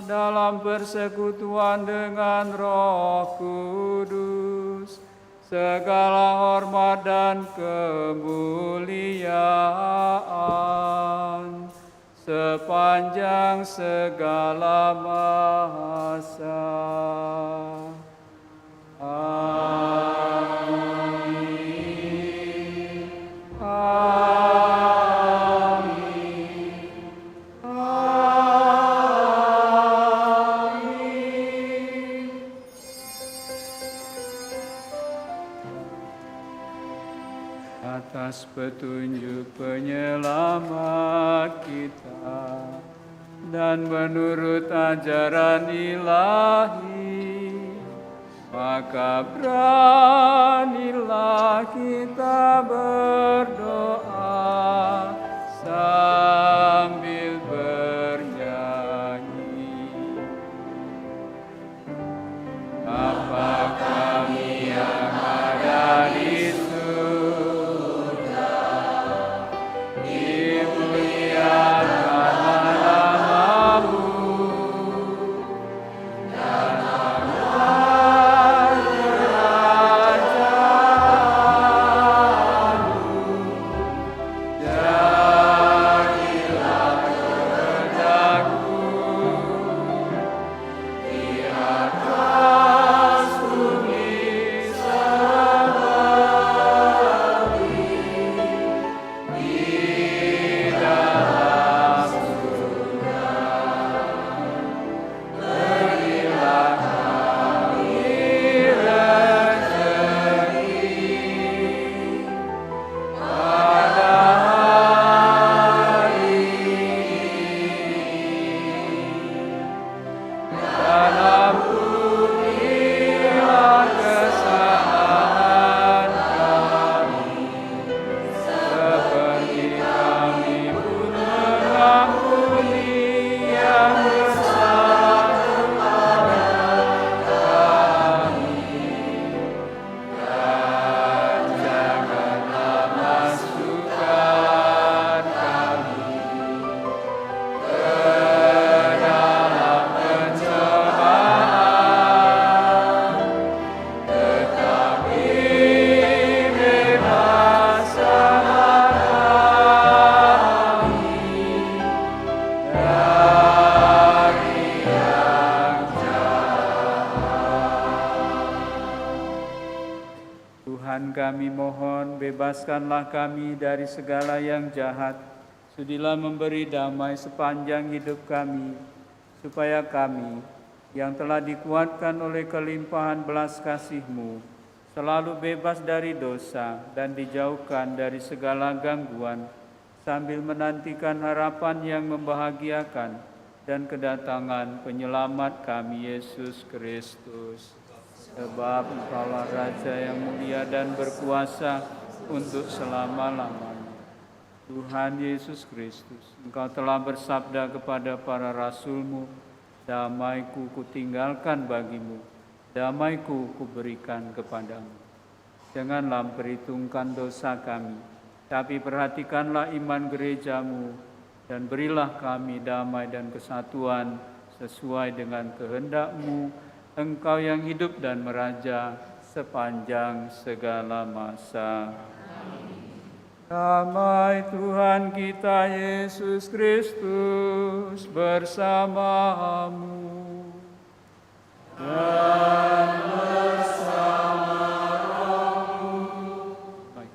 dalam persekutuan dengan Roh Kudus, segala hormat dan kemuliaan sepanjang segala masa. Amin. Amin. Amin. Atas petunjuk penyelamat kita dan menurut ajaran ilahi, maka beranilah kita berdoa sambil bernyanyi. Bapa kami yang ada di surga, dimuliakanlah namamu, datanglah kerajaanmu, jadilah kehendakmu di atas bumi seperti di dalam surga. Berilah kami rezeki pada hari ini, dan ampunilah kesalahan kami, seperti kami pun mengampuni yang bersalah kepada kami. Dan janganlah masukkan kami ke dalam pencobaan, tetapi bebaskanlah kami dari yang jahat. Tuhan, kami mohon, bebaskanlah kami dari segala yang jahat. Sudilah memberi damai sepanjang hidup kami, supaya kami yang telah dikuatkan oleh kelimpahan belas kasih-Mu selalu bebas dari dosa dan dijauhkan dari segala gangguan, sambil menantikan harapan yang membahagiakan dan kedatangan penyelamat kami, Yesus Kristus. Sebab Engkaulah Raja yang mulia dan berkuasa untuk selama-lamanya. Tuhan Yesus Kristus, Engkau telah bersabda kepada para rasul-Mu, damai-Ku kutinggalkan bagimu, damai-Ku kuberikan kepadamu. Janganlah perhitungkan dosa kami, tapi perhatikanlah iman gereja-Mu, dan berilah kami damai dan kesatuan sesuai dengan kehendak-Mu, Engkau yang hidup dan meraja sepanjang segala masa. Damai Tuhan kita Yesus Kristus bersamamu dan bersama rohmu. Baik,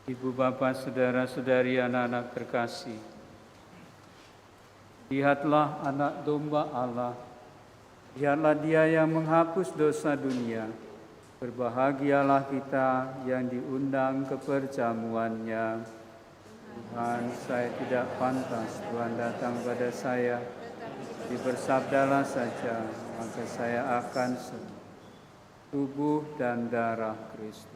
Ibu bapak, saudara-saudari, anak-anak terkasih, lihatlah anak domba Allah, lihatlah Dia yang menghapus dosa dunia. Berbahagialah kita yang diundang ke perjamuannya. Tuhan, saya tidak pantas Tuhan datang pada saya, bersabdalah saja, maka saya akan sembuh. Tubuh dan darah Kristus.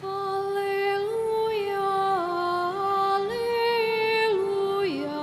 Alleluia, alleluia,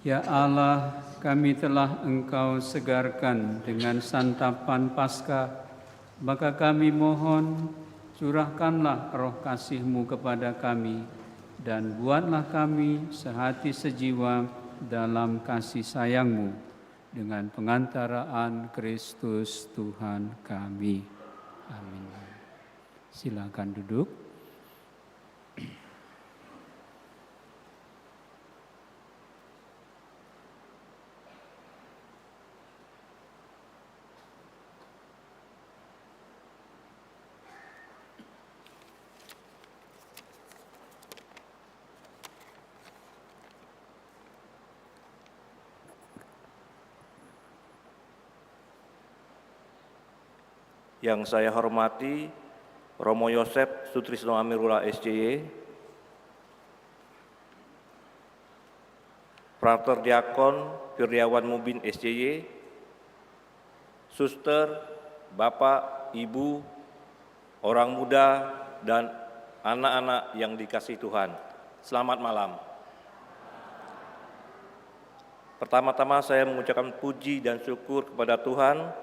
Ya Allah, kami telah Engkau segarkan dengan santapan Paskah, maka kami mohon curahkanlah roh kasih-Mu kepada kami, dan buatlah kami sehati sejiwa dalam kasih sayang-Mu dengan pengantaraan Kristus Tuhan kami. Amin. Silakan duduk. Yang saya hormati Romo Yosef Sutrisno Amirullah SCY, Frater Diakon Firdiawan Mubin SCY, Suster, Bapak, Ibu, orang muda, dan anak-anak yang dikasihi Tuhan. Selamat malam. Pertama-tama saya mengucapkan puji dan syukur kepada Tuhan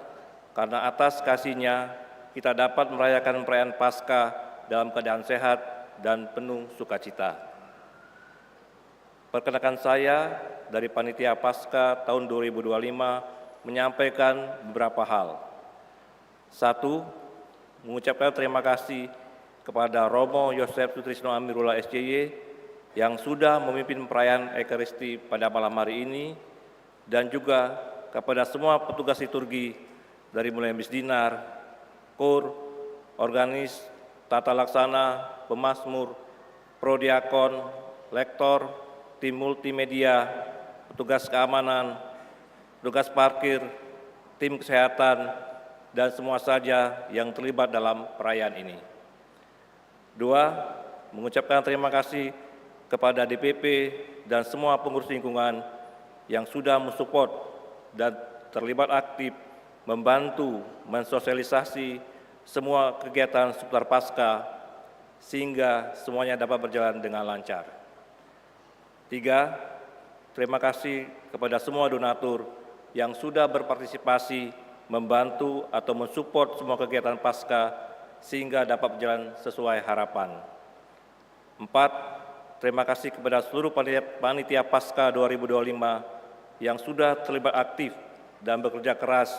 karena atas kasih-Nya kita dapat merayakan perayaan Paskah dalam keadaan sehat dan penuh sukacita. Perkenalkan saya dari Panitia Paskah tahun 2025 menyampaikan beberapa hal. 1. Mengucapkan terima kasih kepada Romo Yosef Sutrisno Amirullah SCY yang sudah memimpin perayaan Ekaristi pada malam hari ini, dan juga kepada semua petugas liturgi dari mulai misdinar, kur, organis, tata laksana, pemazmur, prodiakon, lektor, tim multimedia, petugas keamanan, petugas parkir, tim kesehatan, dan semua saja yang terlibat dalam perayaan ini. 2. Mengucapkan terima kasih kepada DPP dan semua pengurus lingkungan yang sudah mensupport dan terlibat aktif membantu mensosialisasi semua kegiatan seputar Paskah sehingga semuanya dapat berjalan dengan lancar. 3. Terima kasih kepada semua donatur yang sudah berpartisipasi membantu atau mensupport semua kegiatan Paskah sehingga dapat berjalan sesuai harapan. 4. Terima kasih kepada seluruh panitia Paskah 2025 yang sudah terlibat aktif dan bekerja keras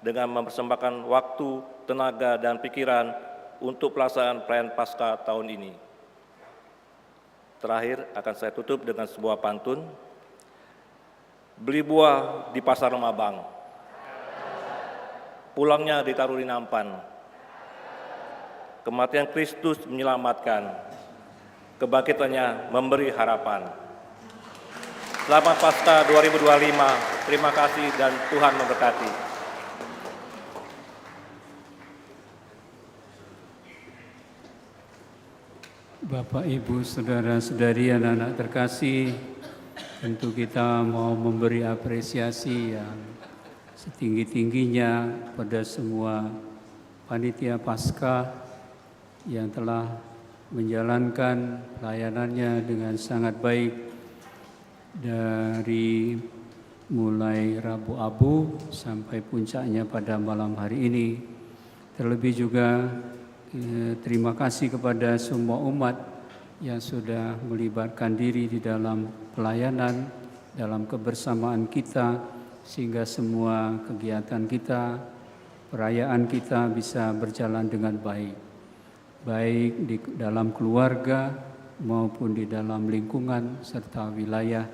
dengan mempersembahkan waktu, tenaga, dan pikiran untuk pelaksanaan perayaan Paskah tahun ini. Terakhir akan saya tutup dengan sebuah pantun. Beli buah di pasar Mabang, pulangnya ditaruh di nampan. Kematian Kristus menyelamatkan, kebangkitannya memberi harapan. Selamat Paskah 2025, terima kasih dan Tuhan memberkati. Bapak, Ibu, Saudara-saudari, anak-anak terkasih, tentu kita mau memberi apresiasi yang setinggi-tingginya pada semua panitia Paskah yang telah menjalankan pelayanannya dengan sangat baik dari mulai Rabu Abu sampai puncaknya pada malam hari ini. Terlebih juga terima kasih kepada semua umat yang sudah melibatkan diri di dalam pelayanan, dalam kebersamaan kita, sehingga semua kegiatan kita, perayaan kita bisa berjalan dengan baik. Baik di dalam keluarga maupun di dalam lingkungan serta wilayah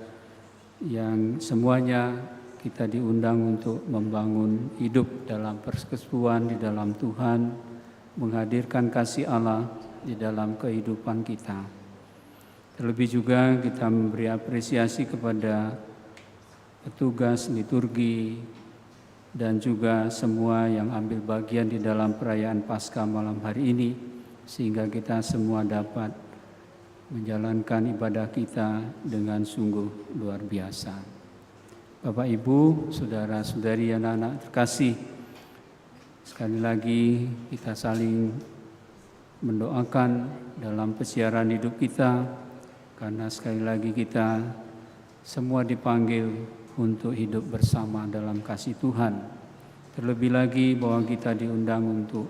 yang semuanya kita diundang untuk membangun hidup dalam persekutuan di dalam Tuhan, menghadirkan kasih Allah di dalam kehidupan kita. Terlebih juga kita memberi apresiasi kepada petugas liturgi dan juga semua yang ambil bagian di dalam perayaan Paskah malam hari ini, sehingga kita semua dapat menjalankan ibadah kita dengan sungguh luar biasa. Bapak, Ibu, saudara-saudari, anak-anak terkasih, sekali lagi kita saling mendoakan dalam pesiaran hidup kita, karena sekali lagi kita semua dipanggil untuk hidup bersama dalam kasih Tuhan. Terlebih lagi bahwa kita diundang untuk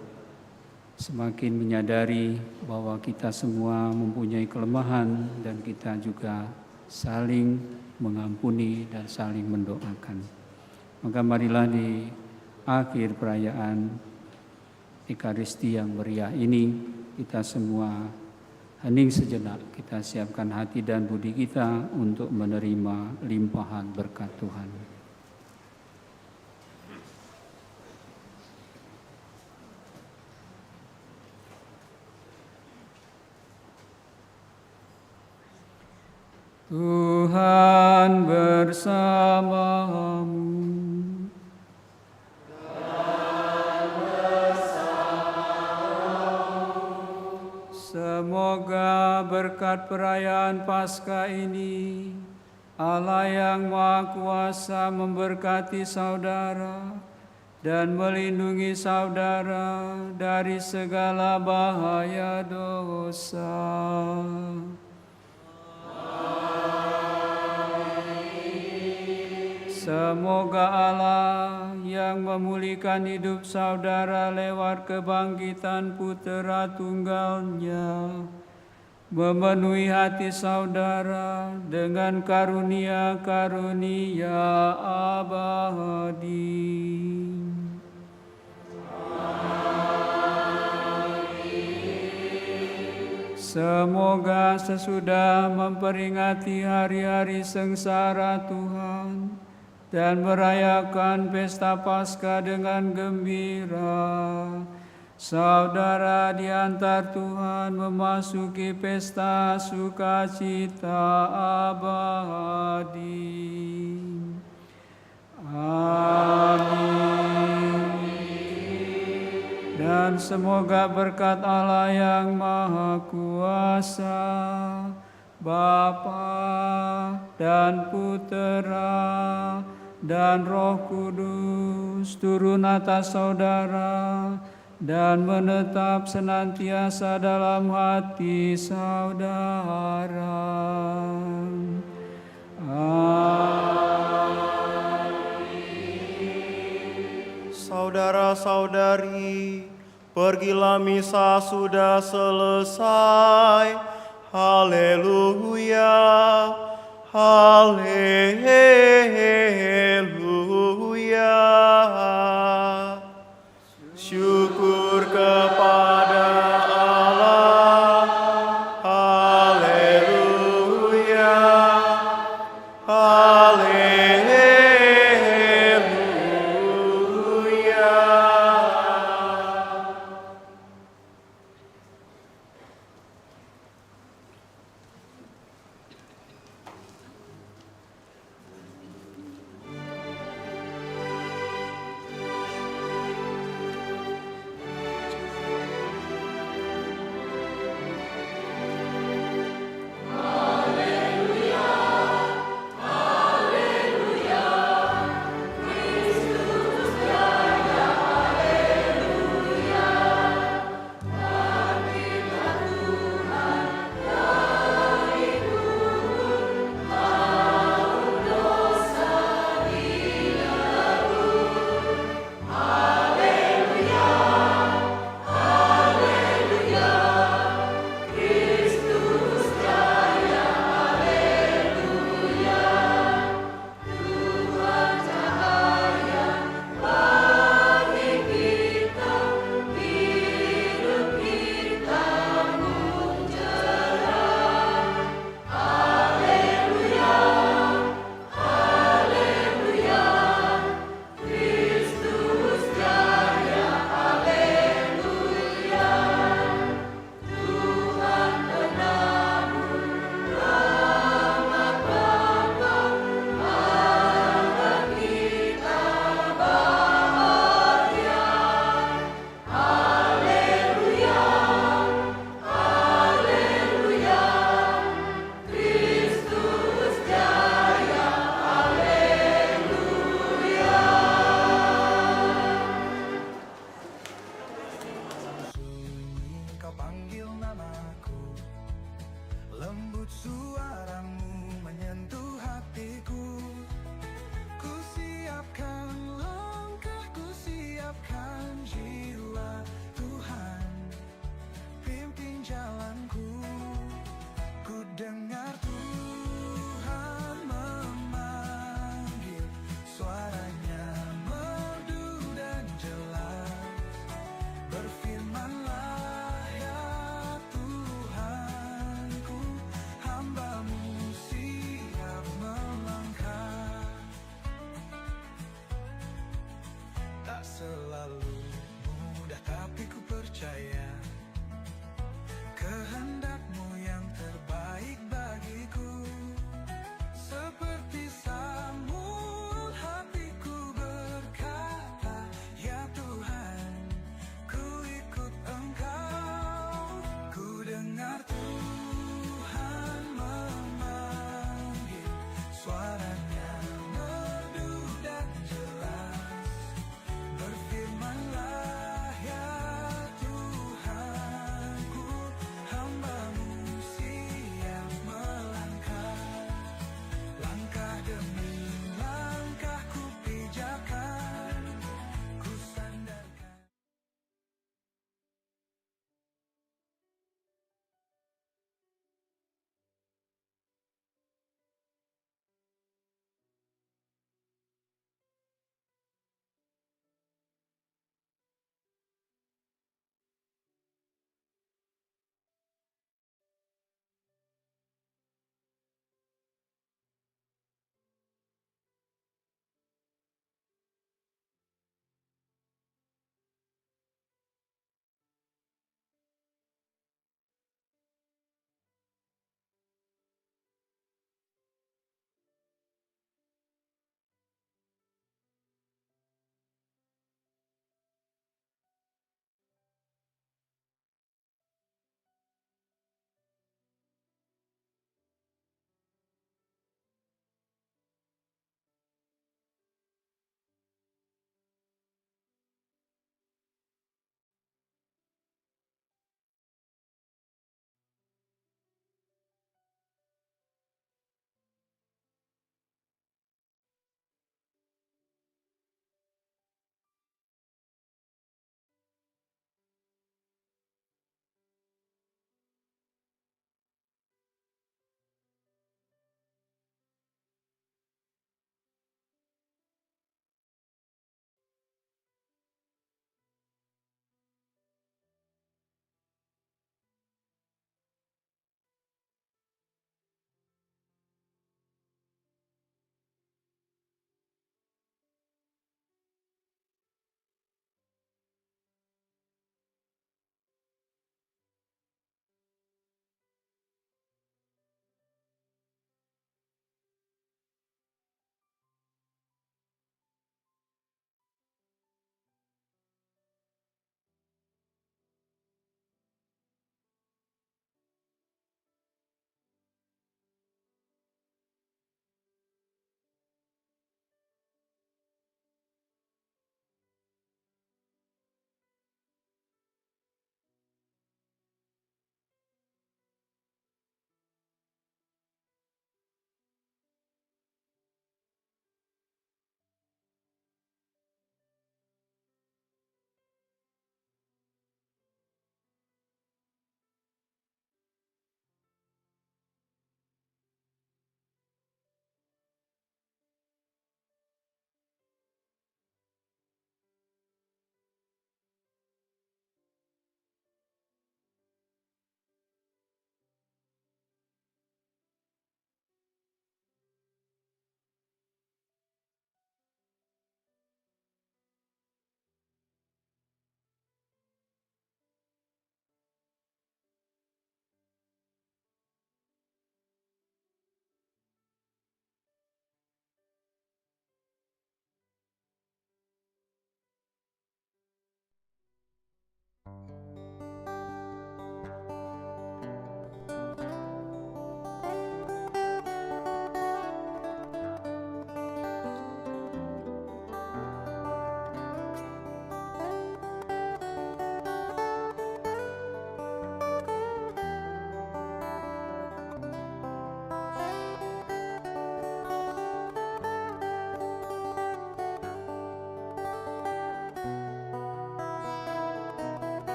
semakin menyadari bahwa kita semua mempunyai kelemahan dan kita juga saling mengampuni dan saling mendoakan. Maka marilah di akhir perayaan Ekaristi yang meriah ini, kita semua hening sejenak, kita siapkan hati dan budi kita untuk menerima limpahan berkat Tuhan. Tuhan bersamamu. Semoga berkat perayaan Paskah ini, Allah yang Maha Kuasa memberkati saudara dan melindungi saudara dari segala bahaya dosa. Semoga Allah yang memulihkan hidup saudara lewat kebangkitan Putera Tunggalnya, memenuhi hati saudara dengan karunia-karunia abadi. Semoga sesudah memperingati hari-hari sengsara Tuhan dan merayakan pesta Paskah dengan gembira, saudara diantar Tuhan memasuki pesta sukacita abadi. Amin. Dan semoga berkat Allah yang Maha Kuasa, Bapa dan Putera dan Roh Kudus turun atas saudara dan menetap senantiasa dalam hati saudara. Amin. Saudara-saudari, pergilah misa sudah selesai. Haleluya, haleluya. Syukur kepada Allah. Haleluya, haleluya. demi